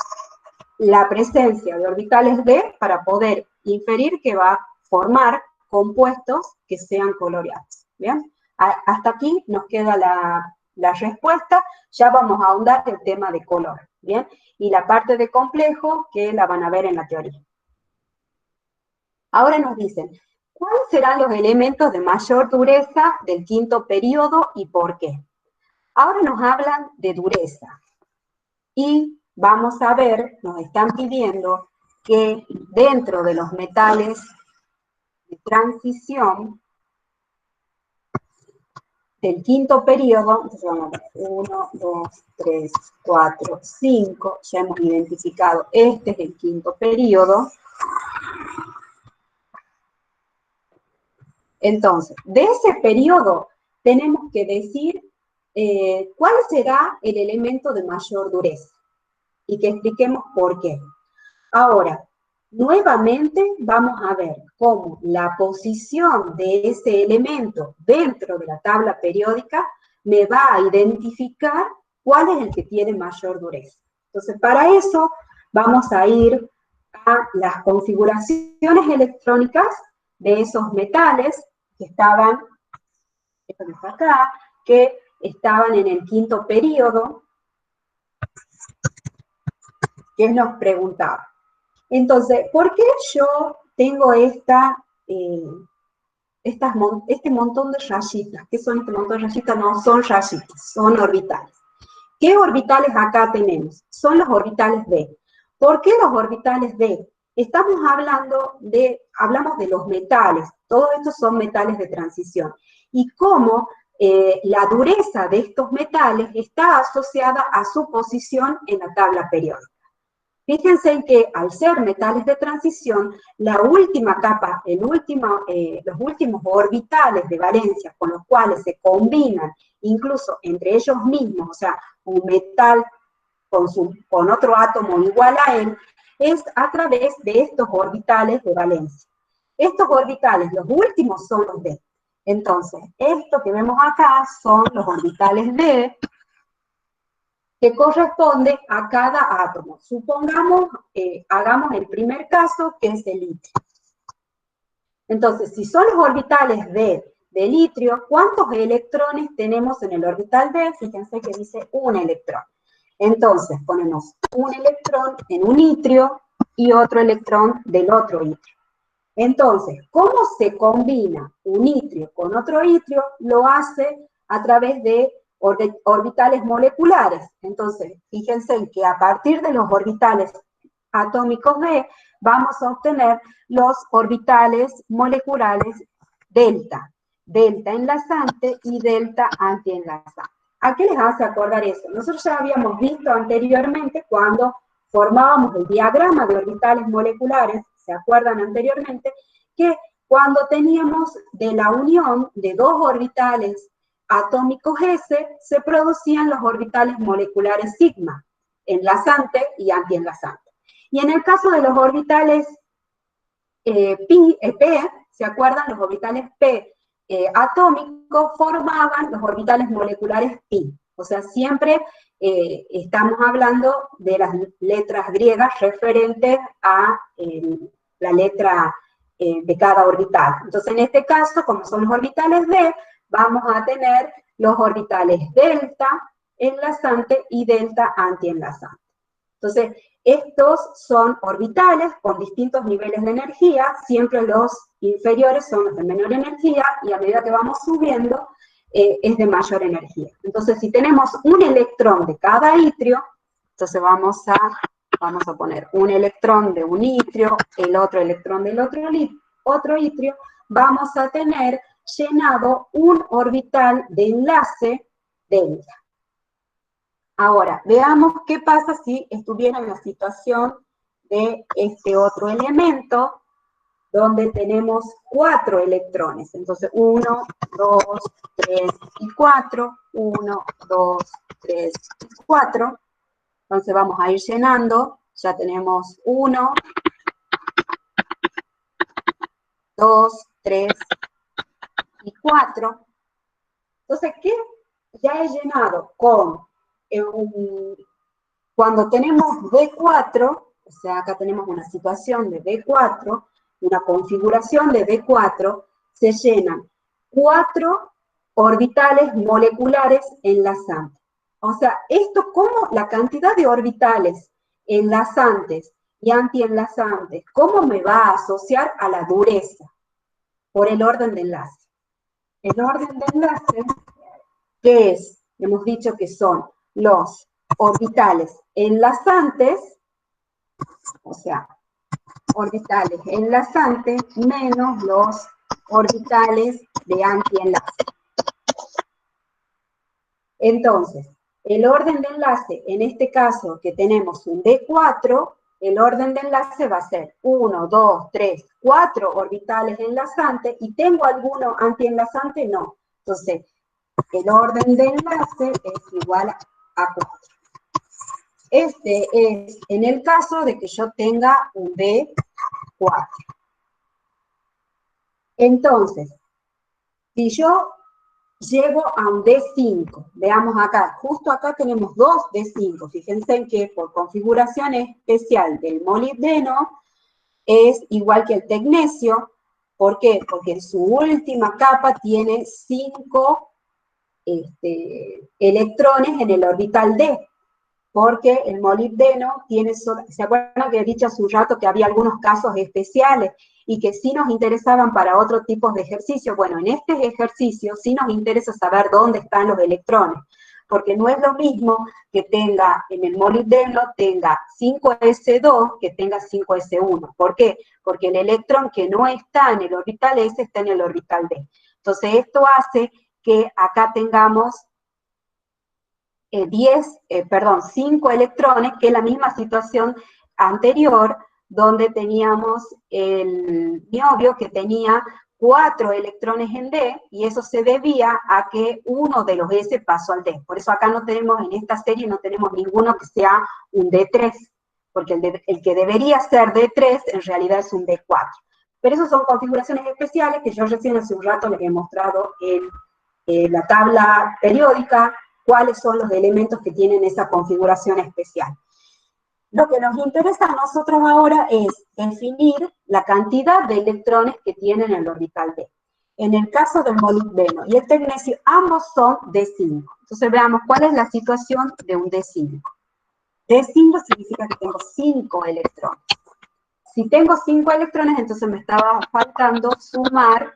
la presencia de orbitales D para poder inferir que va a formar compuestos que sean coloreados. ¿Bien? Hasta aquí nos queda la respuesta, ya vamos a ahondar el tema de color. ¿Bien? Y la parte de complejo que la van a ver en la teoría. Ahora nos dicen, ¿cuáles serán los elementos de mayor dureza del quinto periodo y por qué? Ahora nos hablan de dureza. Y vamos a ver, nos están pidiendo que dentro de los metales de transición del quinto periodo, entonces vamos a ver, 1, 2, 3, 4, 5, ya hemos identificado, este es el quinto periodo. Entonces, de ese periodo tenemos que decir cuál será el elemento de mayor dureza y que expliquemos por qué. Ahora, nuevamente vamos a ver cómo la posición de ese elemento dentro de la tabla periódica me va a identificar cuál es el que tiene mayor dureza. Entonces, para eso vamos a ir a las configuraciones electrónicas de esos metales que estaban, esto que está acá, que estaban en el quinto periodo, que nos preguntaba. Entonces, ¿por qué yo tengo este montón de rayitas? ¿Qué son este montón de rayitas? No son rayitas, son orbitales. ¿Qué orbitales acá tenemos? Son los orbitales D. ¿Por qué los orbitales D? Hablamos de los metales, todos estos son metales de transición, y cómo la dureza de estos metales está asociada a su posición en la tabla periódica. Fíjense que al ser metales de transición, la última capa, los últimos orbitales de valencia con los cuales se combinan, incluso entre ellos mismos, o sea, un metal con otro átomo igual a él, es a través de estos orbitales de valencia. Estos orbitales, los últimos son los D. Entonces, esto que vemos acá son los orbitales D, que corresponde a cada átomo. Supongamos, hagamos el primer caso, que es el litio. Entonces, si son los orbitales D de litio, ¿cuántos electrones tenemos en el orbital D? Fíjense que dice un electrón. Entonces, ponemos un electrón en un itrio y otro electrón del otro itrio. Entonces, ¿cómo se combina un itrio con otro itrio? Lo hace a través de orbitales moleculares. Entonces, fíjense en que a partir de los orbitales atómicos D, vamos a obtener los orbitales moleculares delta, delta enlazante y delta antienlazante. ¿A qué les hace acordar eso? Nosotros ya habíamos visto anteriormente cuando formábamos el diagrama de orbitales moleculares, ¿se acuerdan anteriormente? Que cuando teníamos de la unión de dos orbitales atómicos S, se producían los orbitales moleculares sigma, enlazante y antienlazante. Y en el caso de los orbitales P, ¿se acuerdan? Los orbitales P atómicos formaban los orbitales moleculares pi. O sea, siempre estamos hablando de las letras griegas referentes a la letra de cada orbital. Entonces, en este caso, como son los orbitales D, vamos a tener los orbitales delta enlazante y delta antienlazante. Entonces, estos son orbitales con distintos niveles de energía, siempre los inferiores son los de menor energía, y a medida que vamos subiendo, es de mayor energía. Entonces, si tenemos un electrón de cada itrio, entonces vamos a poner un electrón de un itrio, el otro electrón del otro itrio, vamos a tener llenado un orbital de enlace delta. Ahora, veamos qué pasa si estuviera en la situación de este otro elemento, donde tenemos 4 electrones. Entonces, 1, 2, 3 y 4, 1, 2, 3 y 4. Entonces vamos a ir llenando, ya tenemos 1, 2, 3 y 4. Entonces, ¿qué ya he llenado con cuando tenemos B4, o sea, acá tenemos una situación de B4, una configuración de B4, se llenan 4 orbitales moleculares enlazantes. O sea, esto como la cantidad de orbitales enlazantes y antienlazantes, ¿cómo me va a asociar a la dureza? Por el orden de enlace. El orden de enlace, que es, hemos dicho que son los orbitales enlazantes, o sea, orbitales enlazantes menos los orbitales de antienlace. Entonces, el orden de enlace, en este caso que tenemos un D4, el orden de enlace va a ser 1, 2, 3, 4 orbitales enlazantes, y ¿tengo alguno antienlazante? No. Entonces, el orden de enlace es igual a 4. Este es en el caso de que yo tenga un D4. Entonces, si yo llego a un D5, veamos acá, justo acá tenemos 2 D5, fíjense en que por configuración especial del molibdeno es igual que el tecnesio. ¿Por qué? Porque en su última capa tiene 5 electrones en el orbital D, porque el molibdeno tiene, ¿se acuerdan que he dicho hace un rato que había algunos casos especiales y que sí nos interesaban para otro tipo de ejercicio? Bueno, en este ejercicio sí nos interesa saber dónde están los electrones, porque no es lo mismo que tenga, en el molibdeno tenga 5s2 que tenga 5s1. ¿Por qué? Porque el electrón que no está en el orbital S está en el orbital D. Entonces esto hace que acá tengamos 5 electrones, que es la misma situación anterior, donde teníamos el niobio que tenía 4 electrones en D, y eso se debía a que uno de los S pasó al D. Por eso acá no tenemos, en esta serie no tenemos ninguno que sea un D3, porque el que debería ser D3 en realidad es un D4. Pero esas son configuraciones especiales que yo recién hace un rato les he mostrado en la tabla periódica, cuáles son los elementos que tienen esa configuración especial. Lo que nos interesa a nosotros ahora es definir la cantidad de electrones que tienen el orbital D. En el caso del molibdeno y el tecnesio, ambos son D5. Entonces veamos cuál es la situación de un D5. D5 significa que tengo 5 electrones. Si tengo 5 electrones, entonces me estaba faltando sumar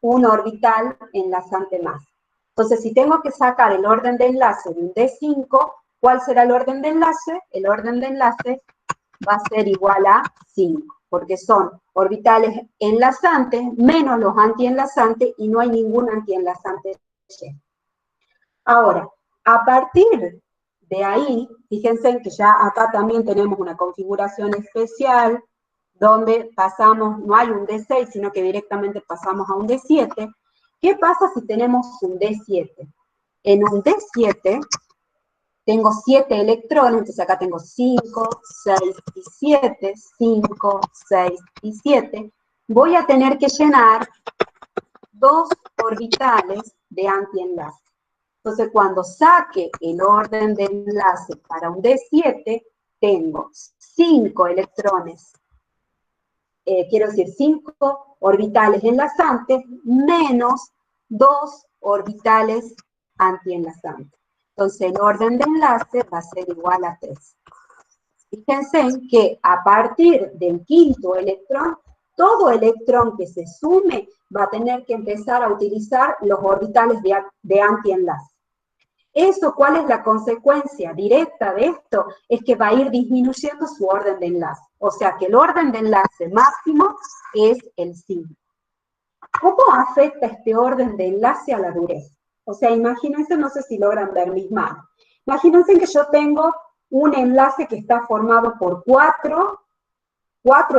un orbital enlazante más. Entonces, si tengo que sacar el orden de enlace de un D5, ¿cuál será el orden de enlace? El orden de enlace va a ser igual a 5, porque son orbitales enlazantes menos los antienlazantes, y no hay ningún antienlazante. Ahora, a partir de ahí, fíjense que ya acá también tenemos una configuración especial, donde pasamos, no hay un D6, sino que directamente pasamos a un D7. ¿Qué pasa si tenemos un D7? En un D7 tengo 7 electrones, entonces acá tengo 5, 6 y 7, 5, 6 y 7. Voy a tener que llenar 2 orbitales de antienlace. Entonces, cuando saque el orden de enlace para un D7, tengo 5 electrones, quiero decir 5 orbitales enlazantes menos 2 orbitales antienlazantes. Entonces el orden de enlace va a ser igual a 3. Fíjense en que a partir del quinto electrón, todo electrón que se sume va a tener que empezar a utilizar los orbitales de antienlace. Eso, ¿cuál es la consecuencia directa de esto? Es que va a ir disminuyendo su orden de enlace. O sea que el orden de enlace máximo es el 5. ¿Cómo afecta este orden de enlace a la dureza? O sea, imagínense, no sé si logran ver mis manos. Imagínense que yo tengo un enlace que está formado por cuatro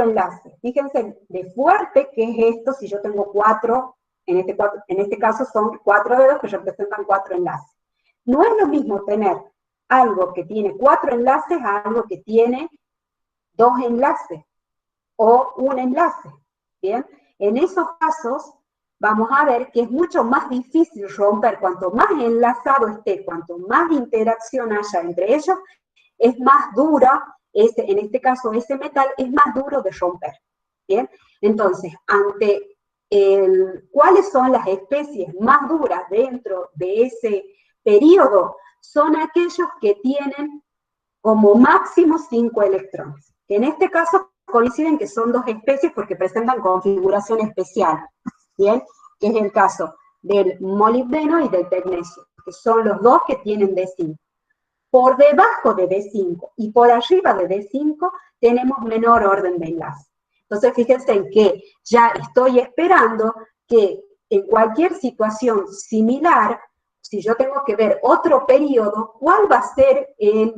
enlaces. Fíjense de fuerte que es esto si yo tengo en este caso son 4 dedos que representan 4 enlaces. No es lo mismo tener algo que tiene 4 enlaces a algo que tiene 2 enlaces o un enlace, ¿bien? En esos casos vamos a ver que es mucho más difícil romper, cuanto más enlazado esté, cuanto más interacción haya entre ellos, es más dura, en este caso ese metal es más duro de romper, ¿bien? Entonces, ¿cuáles son las especies más duras dentro de ese periodo? Son aquellos que tienen como máximo 5 electrones. En este caso coinciden que son 2 especies porque presentan configuración especial, ¿bien? Que es el caso del molibdeno y del tecnesio, que son los dos que tienen D5. Por debajo de D5 y por arriba de D5 tenemos menor orden de enlace. Entonces, fíjense en que ya estoy esperando que en cualquier situación similar, si yo tengo que ver otro periodo, ¿cuál va a ser el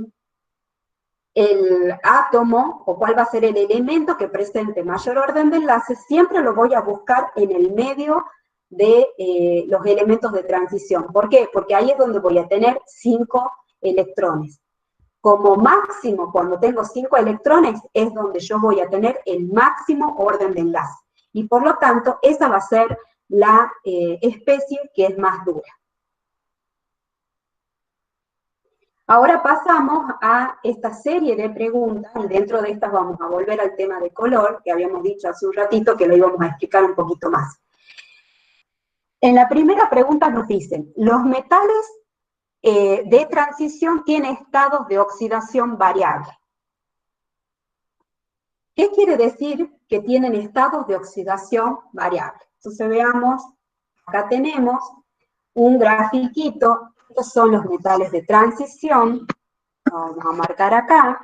átomo o cuál va a ser el elemento que presente mayor orden de enlace? Siempre lo voy a buscar en el medio de los elementos de transición. ¿Por qué? Porque ahí es donde voy a tener 5 electrones. Como máximo, cuando tengo 5 electrones, es donde yo voy a tener el máximo orden de enlace. Y por lo tanto, esa va a ser la especie que es más dura. Ahora pasamos a esta serie de preguntas, y dentro de estas vamos a volver al tema de color, que habíamos dicho hace un ratito que lo íbamos a explicar un poquito más. En la primera pregunta nos dicen, los metales de transición tienen estados de oxidación variable. ¿Qué quiere decir que tienen estados de oxidación variable? Entonces veamos, acá tenemos un grafiquito, estos son los metales de transición, vamos a marcar acá,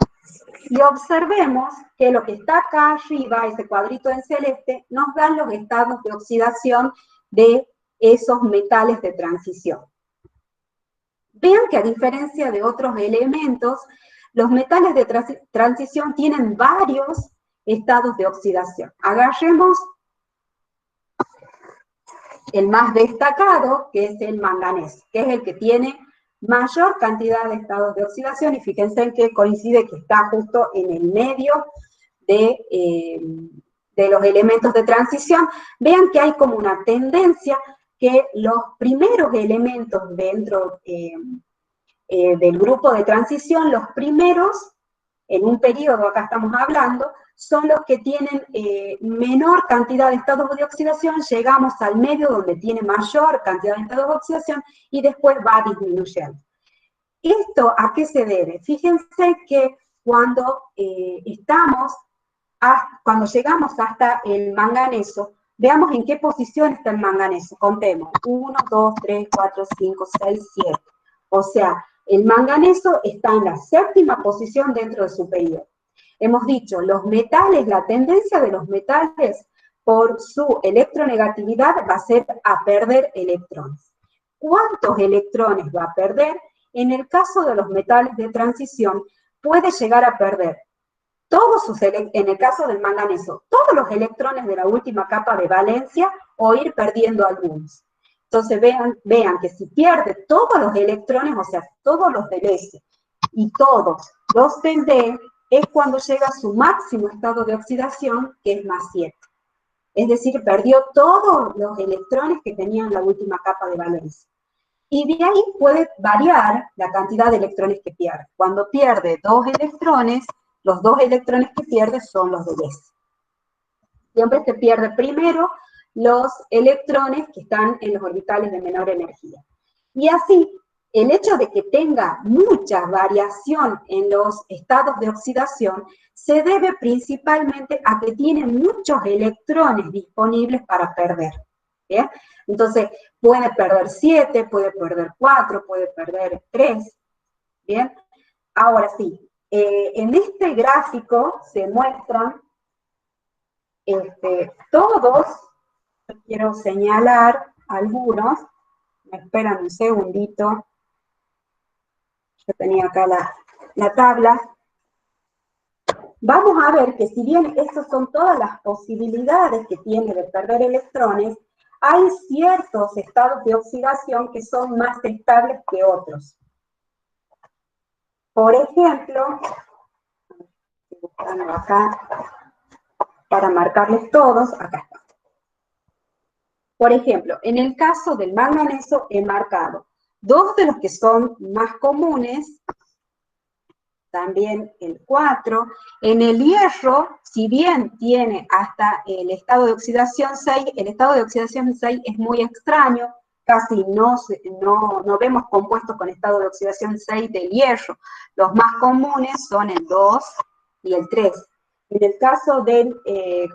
y observemos que lo que está acá arriba, ese cuadrito en celeste, nos dan los estados de oxidación de esos metales de transición. Vean que a diferencia de otros elementos, los metales de transición tienen varios estados de oxidación. Agarremos el más destacado, que es el manganeso, que es el que tiene mayor cantidad de estados de oxidación, y fíjense en que coincide que está justo en el medio de los elementos de transición. Vean que hay como una tendencia que los primeros elementos dentro del grupo de transición, los primeros, en un periodo, acá estamos hablando, son los que tienen menor cantidad de estados de oxidación, llegamos al medio donde tiene mayor cantidad de estados de oxidación y después va disminuyendo. ¿Esto a qué se debe? Fíjense que cuando cuando llegamos hasta el manganeso, veamos en qué posición está el manganeso. Contemos, 1, 2, 3, 4, 5, 6, 7. O sea, el manganeso está en la 7ª posición dentro de su periodo. Hemos dicho, los metales, la tendencia de los metales por su electronegatividad va a ser a perder electrones. ¿Cuántos electrones va a perder? En el caso de los metales de transición, puede llegar a perder en el caso del manganeso, todos los electrones de la última capa de valencia o ir perdiendo algunos. Entonces vean que si pierde todos los electrones, o sea, todos los del S y todos los del D, es cuando llega a su máximo estado de oxidación, que es más 7. Es decir, perdió todos los electrones que tenían la última capa de valencia. Y de ahí puede variar la cantidad de electrones que pierde. Cuando pierde 2 electrones, los 2 electrones que pierde son los del S. Siempre se pierde primero los electrones que están en los orbitales de menor energía. Y así, el hecho de que tenga mucha variación en los estados de oxidación se debe principalmente a que tiene muchos electrones disponibles para perder. ¿Bien? Entonces, puede perder 7, puede perder 4, puede perder 3. ¿Bien? Ahora sí, en este gráfico se muestran todos, quiero señalar algunos, me esperan un segundito, yo tenía acá la tabla. Vamos a ver que si bien estas son todas las posibilidades que tiene de perder electrones, hay ciertos estados de oxidación que son más estables que otros. Por ejemplo, estoy buscando acá para marcarles todos, acá está. Por ejemplo, en el caso del manganeso he marcado dos de los que son más comunes, también el 4. En el hierro, si bien tiene hasta el estado de oxidación 6, el estado de oxidación 6 es muy extraño, casi no vemos compuestos con estado de oxidación 6 del hierro. Los más comunes son el 2 y el 3. En el caso del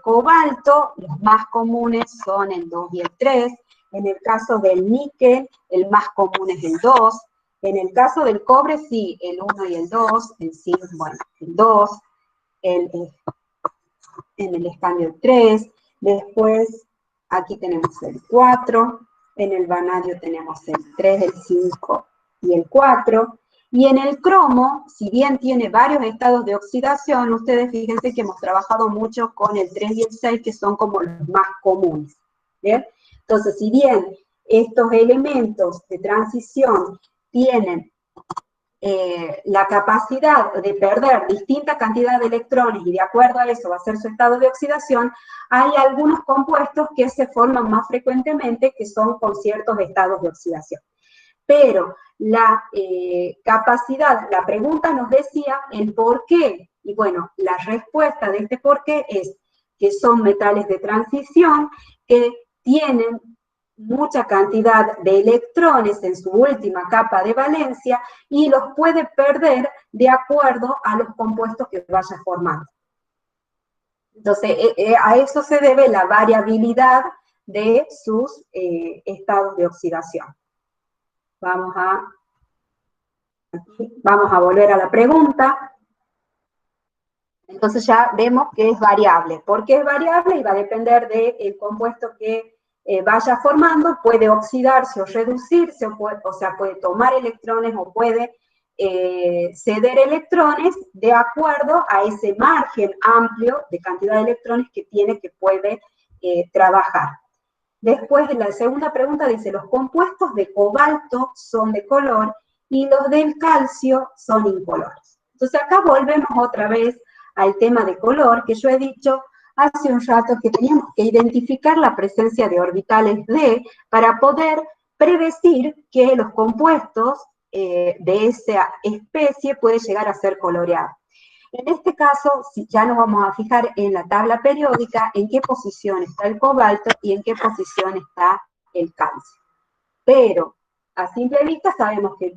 cobalto, los más comunes son el 2 y el 3. En el caso del níquel, el más común es el 2. En el caso del cobre, sí, el 1 y el 2, el zinc, bueno, el 2, en el escandio el 3, después aquí tenemos el 4, en el vanadio tenemos el 3, el 5 y el 4, y en el cromo, si bien tiene varios estados de oxidación, ustedes fíjense que hemos trabajado mucho con el 3 y el 6, que son como los más comunes, ¿bien? Entonces, si bien estos elementos de transición tienen la capacidad de perder distinta cantidad de electrones y de acuerdo a eso va a ser su estado de oxidación, hay algunos compuestos que se forman más frecuentemente que son con ciertos estados de oxidación. Pero la capacidad, la pregunta nos decía el por qué, y bueno, la respuesta de este por qué es que son metales de transición que tienen mucha cantidad de electrones en su última capa de valencia y los puede perder de acuerdo a los compuestos que vaya formando. Entonces, a eso se debe la variabilidad de sus estados de oxidación. Vamos a volver a la pregunta. Entonces ya vemos que es variable. ¿Por qué es variable? Y va a depender del compuesto que vaya formando, puede oxidarse o reducirse, o sea, puede tomar electrones o puede ceder electrones de acuerdo a ese margen amplio de cantidad de electrones que tiene que puede trabajar. Después, la segunda pregunta dice, los compuestos de cobalto son de color y los del calcio son incolores. Entonces acá volvemos otra vez al tema de color, que yo he dicho hace un rato que teníamos que identificar la presencia de orbitales D para poder predecir que los compuestos de esa especie pueden llegar a ser coloreados. En este caso, ya nos vamos a fijar en la tabla periódica en qué posición está el cobalto y en qué posición está el calcio. Pero a simple vista sabemos que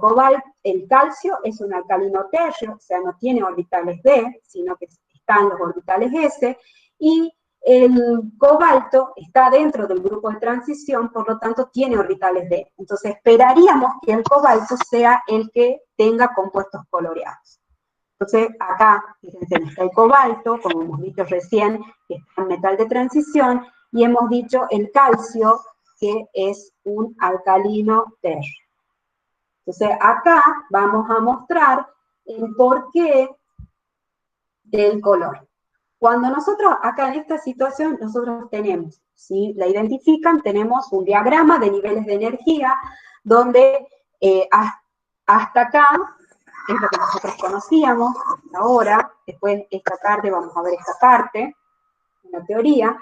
el calcio es un alcalino tercio, o sea, no tiene orbitales D, sino que están los orbitales S, y el cobalto está dentro del grupo de transición, por lo tanto tiene orbitales D. Entonces esperaríamos que el cobalto sea el que tenga compuestos coloreados. Entonces, acá, fíjense, está el cobalto, como hemos dicho recién, que es un metal de transición, y hemos dicho el calcio, que es un alcalino tercio. Entonces, acá vamos a mostrar el porqué del color. Cuando nosotros, acá en esta situación, nosotros tenemos, si la identifican, tenemos un diagrama de niveles de energía, donde hasta acá es lo que nosotros conocíamos ahora, después esta tarde vamos a ver esta parte, en la teoría,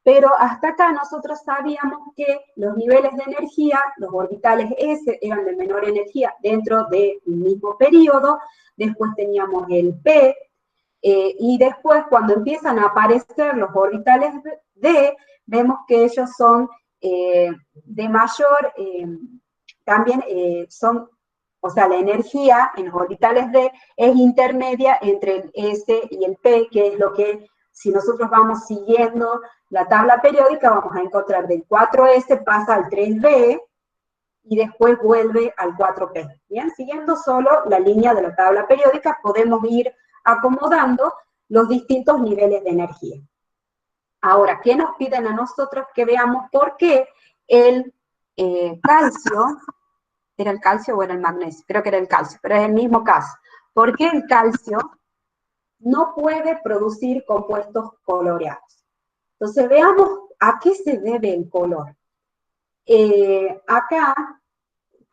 pero hasta acá nosotros sabíamos que los niveles de energía, los orbitales S, eran de menor energía dentro del mismo periodo, después teníamos el P, y después cuando empiezan a aparecer los orbitales D, vemos que ellos son de mayor, también son O sea, la energía en los orbitales D es intermedia entre el S y el P, que es lo que, si nosotros vamos siguiendo la tabla periódica, vamos a encontrar del 4S pasa al 3B y después vuelve al 4P. Bien, siguiendo solo la línea de la tabla periódica, podemos ir acomodando los distintos niveles de energía. Ahora, ¿qué nos piden a nosotros? Que veamos por qué el calcio, ¿era el calcio o era el magnesio? Creo que era el calcio, pero es el mismo caso. ¿Por qué el calcio no puede producir compuestos coloreados? Entonces, veamos a qué se debe el color. Acá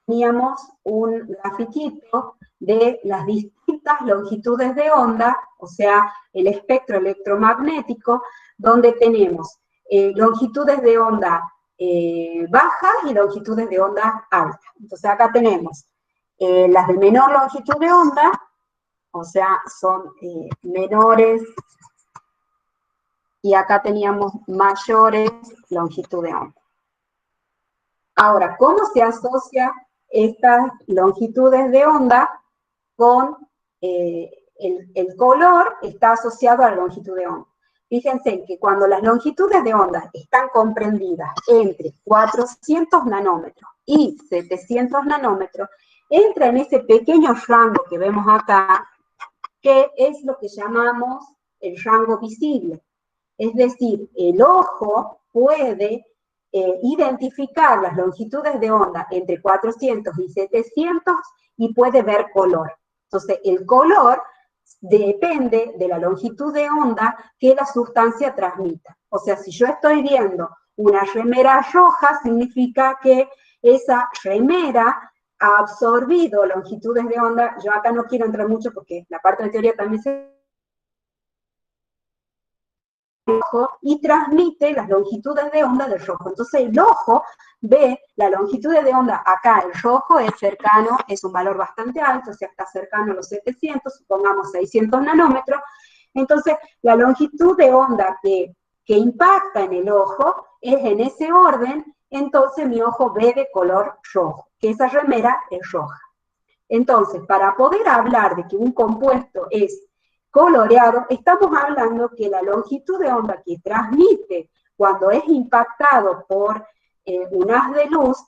teníamos un grafiquito de las distintas longitudes de onda, o sea, el espectro electromagnético, donde tenemos longitudes de onda bajas y longitudes de onda altas. Entonces acá tenemos las de menor longitud de onda, o sea, son menores, y acá teníamos mayores longitud de onda. Ahora, ¿cómo se asocia estas longitudes de onda con el color? Está asociado a la longitud de onda. Fíjense que cuando las longitudes de onda están comprendidas entre 400 nanómetros y 700 nanómetros, entra en ese pequeño rango que vemos acá, que es lo que llamamos el rango visible. Es decir, el ojo puede identificar las longitudes de onda entre 400 y 700 y puede ver color. Entonces, el color depende de la longitud de onda que la sustancia transmita. O sea, si yo estoy viendo una remera roja, significa que esa remera ha absorbido longitudes de onda. Yo acá no quiero entrar mucho porque la parte de teoría también se y transmite las longitudes de onda del rojo. Entonces el ojo ve la longitud de onda acá, el rojo es cercano, es un valor bastante alto, o sea, está cercano a los 700, supongamos 600 nanómetros. Entonces la longitud de onda que impacta en el ojo es en ese orden, entonces mi ojo ve de color rojo, que esa remera es roja. Entonces, para poder hablar de que un compuesto es coloreado, estamos hablando que la longitud de onda que transmite cuando es impactado por un haz de luz,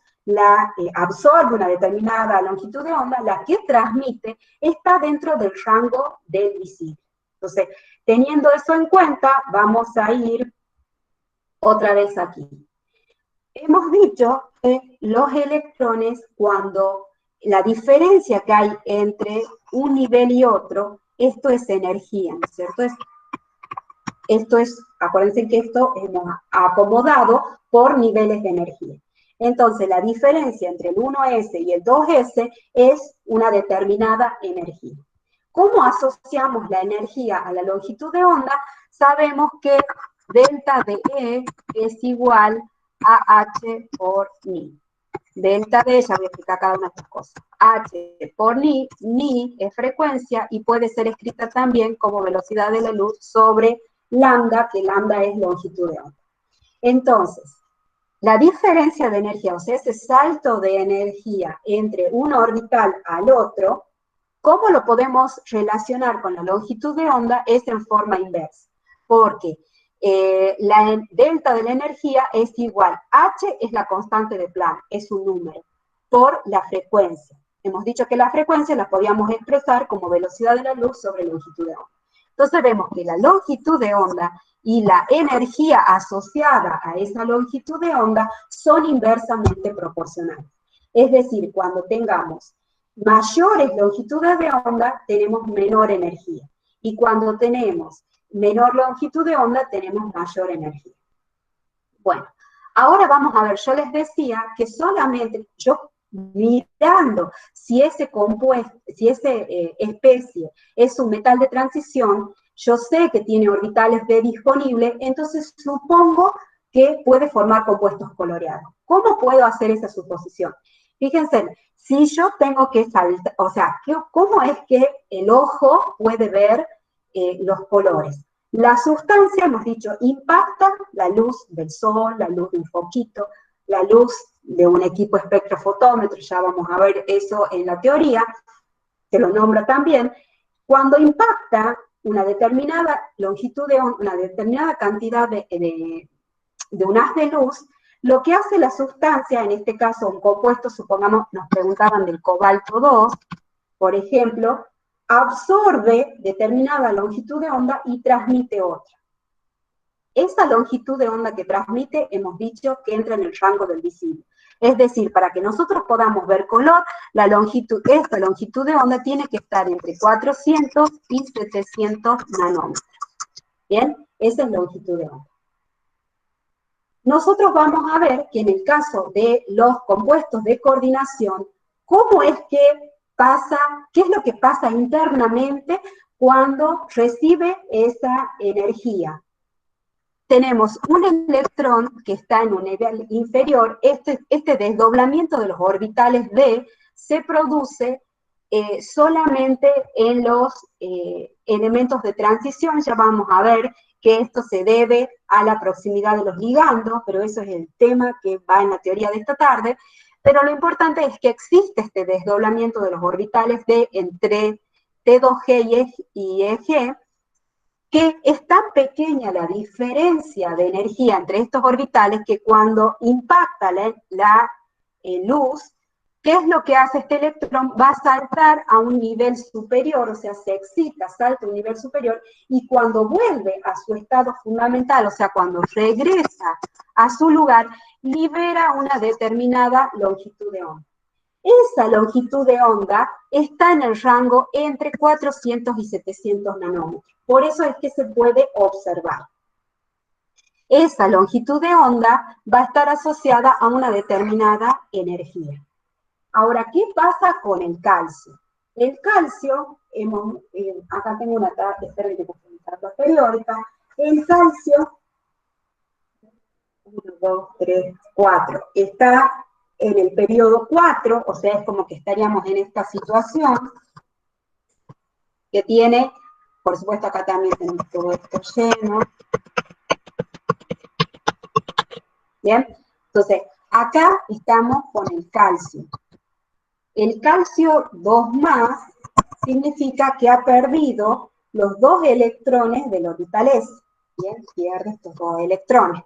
absorbe una determinada longitud de onda, la que transmite está dentro del rango del visible. Entonces, teniendo eso en cuenta, vamos a ir otra vez aquí. Hemos dicho que los electrones, cuando la diferencia que hay entre un nivel y otro, esto es energía, ¿no es cierto? Acuérdense que esto hemos acomodado por niveles de energía. Entonces, la diferencia entre el 1S y el 2S es una determinada energía. ¿Cómo asociamos la energía a la longitud de onda? Sabemos que delta de E es igual a H por ni. Delta de, ya voy a explicar cada una de estas cosas. H por ni es frecuencia y puede ser escrita también como velocidad de la luz sobre lambda, que lambda es longitud de onda. Entonces, la diferencia de energía, o sea, ese salto de energía entre un orbital al otro, ¿cómo lo podemos relacionar con la longitud de onda? Es en forma inversa, porque la delta de la energía es igual, H es la constante de Planck, es un número, por la frecuencia. Hemos dicho que la frecuencia la podíamos expresar como velocidad de la luz sobre longitud de onda. Entonces vemos que la longitud de onda y la energía asociada a esa longitud de onda son inversamente proporcionales. Es decir, cuando tengamos mayores longitudes de onda, tenemos menor energía. Y cuando tenemos menor longitud de onda, tenemos mayor energía. Bueno, ahora vamos a ver, yo les decía que solamente yo mirando si ese compuesto, si esa especie es un metal de transición, yo sé que tiene orbitales B disponibles, entonces supongo que puede formar compuestos coloreados. ¿Cómo puedo hacer esa suposición? Fíjense, si yo tengo que saltar, o sea, ¿cómo es que el ojo puede ver los colores? La sustancia, hemos dicho, impacta la luz del sol, la luz de un foquito, la luz de un equipo espectrofotómetro, ya vamos a ver eso en la teoría, se lo nombra también, cuando impacta una determinada longitud de onda, una determinada cantidad de un haz de luz, lo que hace la sustancia, en este caso un compuesto, supongamos, nos preguntaban del cobalto 2, por ejemplo, absorbe determinada longitud de onda y transmite otra. Esa longitud de onda que transmite, hemos dicho que entra en el rango del visible. Es decir, para que nosotros podamos ver color, esta longitud de onda tiene que estar entre 400 y 700 nanómetros. ¿Bien? Esa es la longitud de onda. Nosotros vamos a ver que en el caso de los compuestos de coordinación, ¿cómo es que pasa, qué es lo que pasa internamente cuando recibe esa energía? Tenemos un electrón que está en un nivel inferior, este desdoblamiento de los orbitales D se produce solamente en los elementos de transición. Ya vamos a ver que esto se debe a la proximidad de los ligandos, pero eso es el tema que va en la teoría de esta tarde. Pero lo importante es que existe este desdoblamiento de los orbitales D entre T2G y EG, que es tan pequeña la diferencia de energía entre estos orbitales que cuando impacta la luz, ¿qué es lo que hace este electrón? Va a saltar a un nivel superior, o sea, se excita, salta a un nivel superior, y cuando vuelve a su estado fundamental, o sea, cuando regresa a su lugar, libera una determinada longitud de onda. Esa longitud de onda está en el rango entre 400 y 700 nanómetros. Por eso es que se puede observar. Esa longitud de onda va a estar asociada a una determinada energía. Ahora, ¿qué pasa con el calcio? El calcio, acá tengo una tabla periódica, el calcio, 1, 2, 3, 4, está en el periodo 4, o sea, es como que estaríamos en esta situación, que tiene, por supuesto acá también tenemos todo esto lleno. Bien, entonces, acá estamos con el calcio. El calcio 2 más significa que ha perdido los 2 electrones del orbital S. Bien, pierde estos 2 electrones.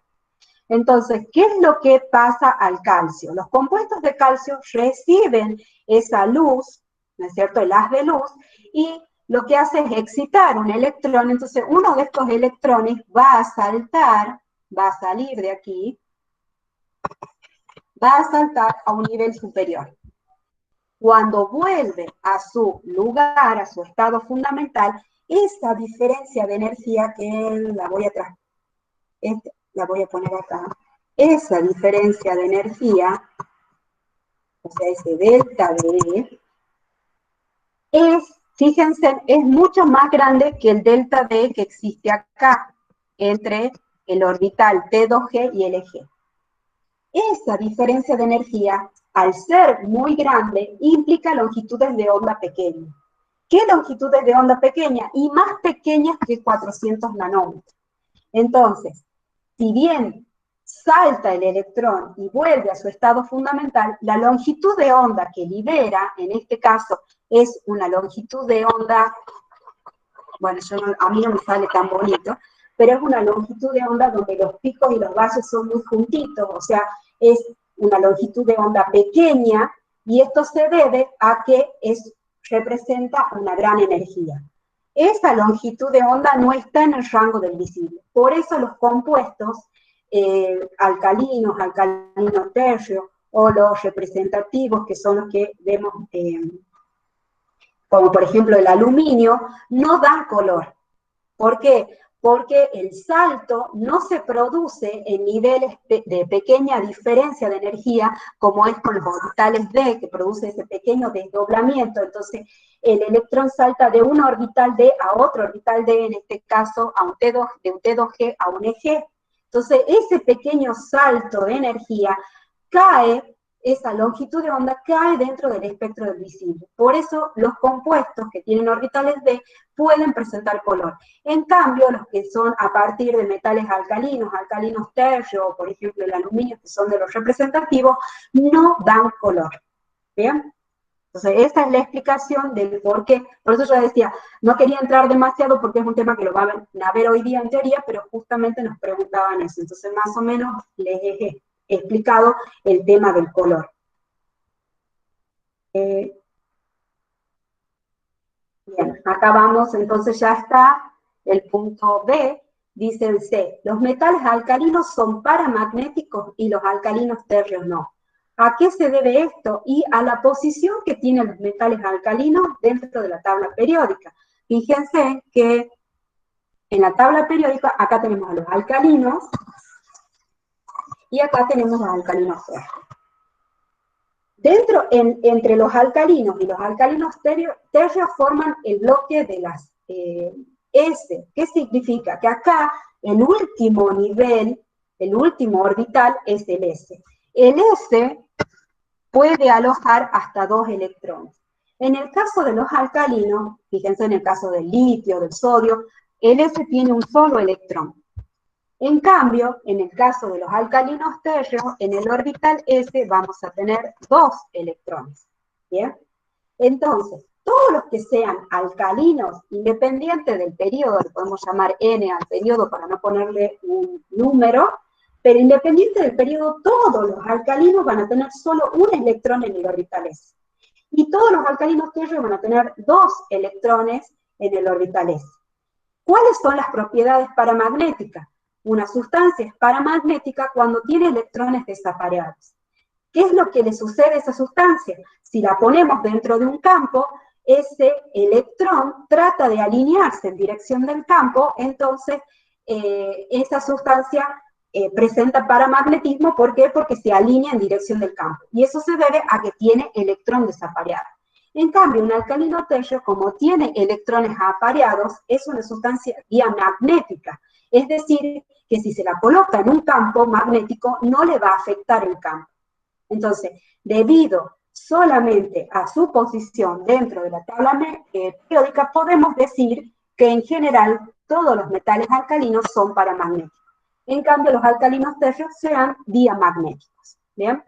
Entonces, ¿qué es lo que pasa al calcio? Los compuestos de calcio reciben esa luz, ¿no es cierto?, el haz de luz, y lo que hace es excitar un electrón. Entonces, uno de estos electrones va a saltar, va a salir de aquí, va a saltar a un nivel superior. Cuando vuelve a su lugar, a su estado fundamental, esa diferencia de energía que la voy a poner acá, esa diferencia de energía, o sea, ese delta D, fíjense, es mucho más grande que el delta D que existe acá, entre el orbital T2G y el eje. Esa diferencia de energía, al ser muy grande, implica longitudes de onda pequeñas. ¿Qué longitudes de onda pequeña? Y más pequeñas que 400 nanómetros. Entonces, si bien salta el electrón y vuelve a su estado fundamental, la longitud de onda que libera, en este caso, es una longitud de onda, bueno, a mí no me sale tan bonito, pero es una longitud de onda donde los picos y los valles son muy juntitos, o sea, es una longitud de onda pequeña, y esto se debe a que representa una gran energía. Esa longitud de onda no está en el rango del visible. Por eso los compuestos alcalinos tercios, o los representativos, que son los que vemos, como por ejemplo el aluminio, no dan color. ¿Por qué? Porque el salto no se produce en niveles de pequeña diferencia de energía, como es con los orbitales D, que produce ese pequeño desdoblamiento. Entonces, el electrón salta de un orbital D a otro orbital D, en este caso de un T2G a un EG. Entonces, ese pequeño salto de energía cae esa longitud de onda cae dentro del espectro del visible. Por eso los compuestos que tienen orbitales d pueden presentar color. En cambio, los que son a partir de metales alcalinos tercios, por ejemplo el aluminio, que son de los representativos, no dan color. ¿Bien? Entonces, esa es la explicación del por qué. Por eso yo decía, no quería entrar demasiado porque es un tema que lo van a ver hoy día en teoría, pero justamente nos preguntaban eso. Entonces, más o menos les he explicado el tema del color. Bien, acá vamos, entonces ya está el punto B, dice el C. Los metales alcalinos son paramagnéticos y los alcalinos tercios no. ¿A qué se debe esto? Y a la posición que tienen los metales alcalinos dentro de la tabla periódica. Fíjense que en la tabla periódica, acá tenemos a los alcalinos y acá tenemos los alcalinos tercios. Entre los alcalinos y los alcalinos tercios forman el bloque de las S. ¿Qué significa? Que acá el último nivel, el último orbital es el S. El S puede alojar hasta 2 electrones. En el caso de los alcalinos, fíjense en el caso del litio, del sodio, el S tiene un solo electrón. En cambio, en el caso de los alcalinos tercios, en el orbital S vamos a tener 2 electrones. ¿Bien? Entonces, todos los que sean alcalinos, independiente del periodo, le podemos llamar N al periodo para no ponerle un número, pero independiente del periodo, todos los alcalinos van a tener solo un electrón en el orbital S. Y todos los alcalinos tercios van a tener 2 electrones en el orbital S. ¿Cuáles son las propiedades paramagnéticas? Una sustancia es paramagnética cuando tiene electrones desapareados. ¿Qué es lo que le sucede a esa sustancia? Si la ponemos dentro de un campo, ese electrón trata de alinearse en dirección del campo, entonces esa sustancia presenta paramagnetismo. ¿Por qué? Porque se alinea en dirección del campo. Y eso se debe a que tiene electrón desapareado. En cambio, un alcalino tercio, como tiene electrones apareados, es una sustancia diamagnética. Es decir, que si se la coloca en un campo magnético, no le va a afectar el campo. Entonces, debido solamente a su posición dentro de la tabla periódica, podemos decir que en general todos los metales alcalinos son paramagnéticos. En cambio, los alcalinos tercios serán diamagnéticos. ¿Bien?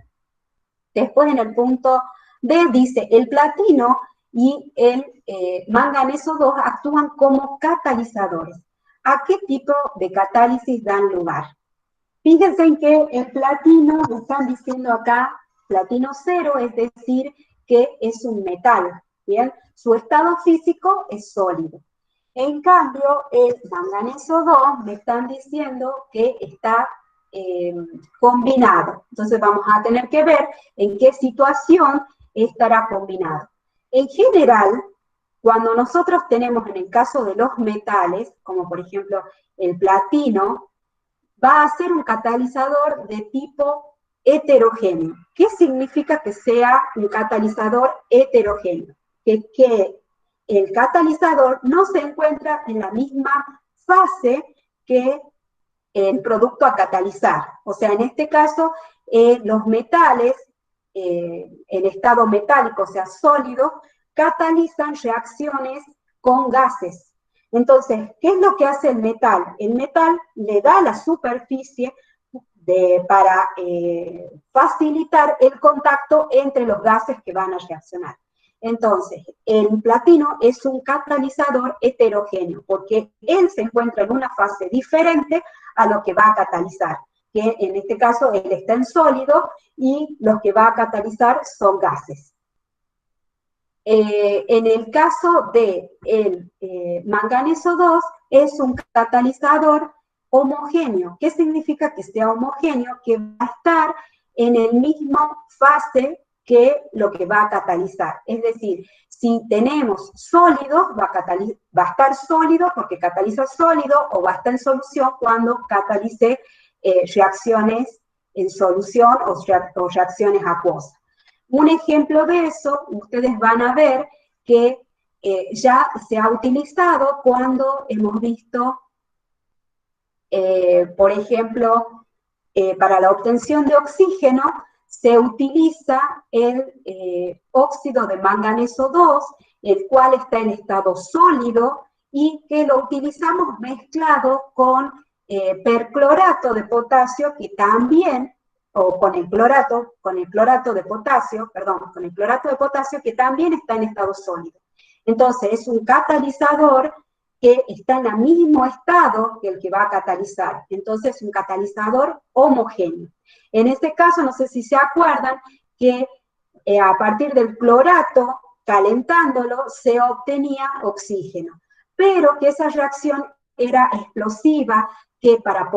Después, en el punto D, dice, el platino y el manganeso 2 actúan como catalizadores. ¿A qué tipo de catálisis dan lugar? Fíjense en que el platino, me están diciendo acá, platino 0, es decir, que es un metal, ¿bien? Su estado físico es sólido. En cambio, el manganeso 2 me están diciendo que está combinado. Entonces vamos a tener que ver en qué situación estará combinado. En general, cuando nosotros tenemos en el caso de los metales, como por ejemplo el platino, va a ser un catalizador de tipo heterogéneo. ¿Qué significa que sea un catalizador heterogéneo? Que el catalizador no se encuentra en la misma fase que el producto a catalizar. O sea, en este caso, los metales, en estado metálico, o sea, sólido, catalizan reacciones con gases. Entonces, ¿qué es lo que hace el metal? El metal le da la superficie para facilitar el contacto entre los gases que van a reaccionar. Entonces, el platino es un catalizador heterogéneo, porque él se encuentra en una fase diferente a lo que va a catalizar, que en este caso él está en sólido y lo que va a catalizar son gases. En el caso del manganeso 2, es un catalizador homogéneo. ¿Qué significa que sea homogéneo? Que va a estar en el mismo fase que lo que va a catalizar. Es decir, si tenemos sólido, va a estar sólido porque cataliza sólido, o va a estar en solución cuando catalice reacciones en solución o reacciones acuosas. Un ejemplo de eso, ustedes van a ver que ya se ha utilizado cuando hemos visto, por ejemplo, para la obtención de oxígeno, se utiliza el óxido de manganeso 2, el cual está en estado sólido y que lo utilizamos mezclado con perclorato de potasio, que también, o con el clorato de potasio, perdón, con el clorato de potasio, que también está en estado sólido. Entonces, es un catalizador que está en el mismo estado que el que va a catalizar. Entonces, un catalizador homogéneo. En este caso, no sé si se acuerdan que a partir del clorato, calentándolo, se obtenía oxígeno, pero que esa reacción era explosiva, que para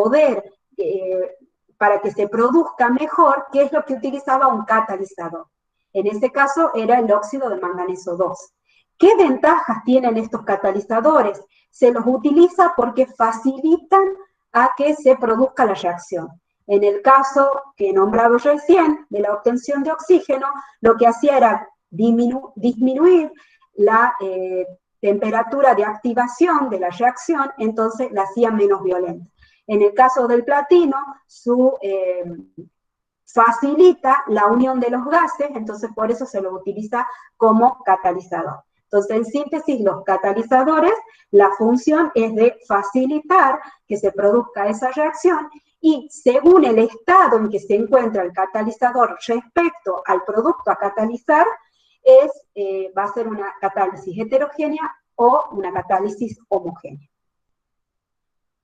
que se produzca mejor, ¿qué es lo que utilizaba un catalizador? En este caso era el óxido de manganeso 2. ¿Qué ventajas tienen estos catalizadores? Se los utiliza porque facilitan a que se produzca la reacción. En el caso que he nombrado recién, de la obtención de oxígeno, lo que hacía era disminuir la temperatura de activación de la reacción, entonces la hacía menos violenta. En el caso del platino, facilita la unión de los gases, entonces por eso se lo utiliza como catalizador. Entonces, en síntesis, los catalizadores, la función es de facilitar que se produzca esa reacción y según el estado en que se encuentra el catalizador respecto al producto a catalizar, va a ser una catálisis heterogénea o una catálisis homogénea.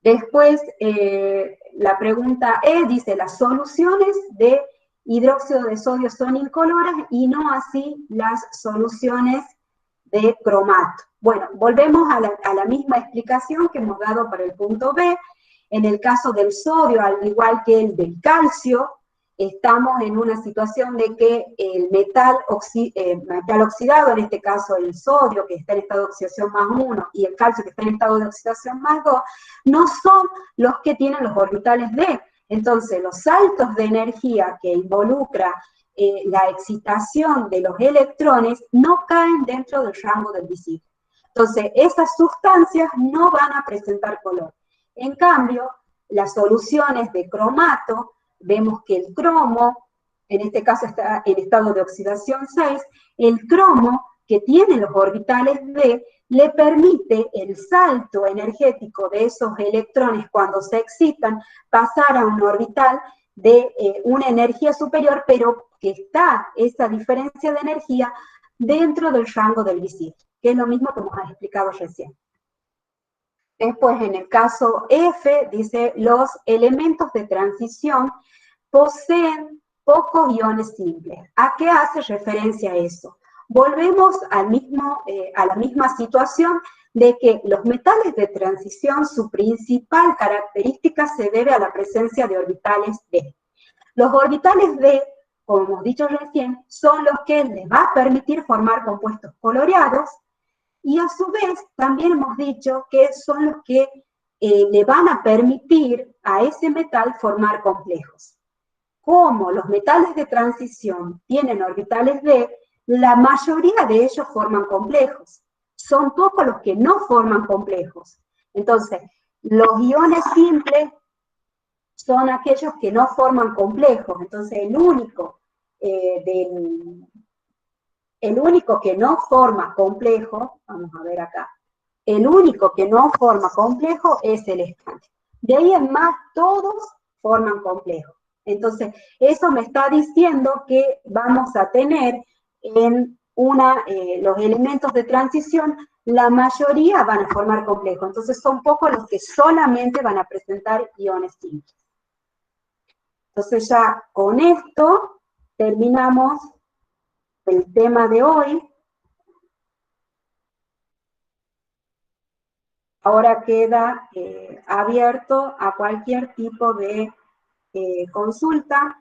Después, la pregunta E dice, las soluciones de hidróxido de sodio son incoloras y no así las soluciones de cromato. Bueno, volvemos a la misma explicación que hemos dado para el punto B. En el caso del sodio, al igual que el del calcio, estamos en una situación de que el metal oxidado, en este caso el sodio, que está en estado de oxidación más 1, y el calcio, que está en estado de oxidación más 2, no son los que tienen los orbitales D. Entonces, los saltos de energía que involucra la excitación de los electrones no caen dentro del rango del visible. Entonces, esas sustancias no van a presentar color. En cambio, las soluciones de cromato, vemos que el cromo, en este caso está en estado de oxidación 6, el cromo que tiene los orbitales D le permite el salto energético de esos electrones cuando se excitan pasar a un orbital de una energía superior, pero que está esa diferencia de energía dentro del rango del visible, que es lo mismo que hemos explicado recién. Después, en el caso F, dice, los elementos de transición poseen pocos iones simples. ¿A qué hace referencia eso? Volvemos a la misma situación de que los metales de transición, su principal característica se debe a la presencia de orbitales D. Los orbitales D, como hemos dicho recién, son los que les va a permitir formar compuestos coloreados, y a su vez también hemos dicho que son los que le van a permitir a ese metal formar complejos. Como los metales de transición tienen orbitales D, la mayoría de ellos forman complejos. Son pocos los que no forman complejos. Entonces, los iones simples son aquellos que no forman complejos. Entonces, el único que no forma complejo, vamos a ver acá, el único que no forma complejo es el estroncio. De ahí en más, todos forman complejo. Entonces, eso me está diciendo que vamos a tener en los elementos de transición, la mayoría van a formar complejo. Entonces, son pocos los que solamente van a presentar iones simples. Entonces, ya con esto terminamos el tema de hoy. Ahora queda abierto a cualquier tipo de consulta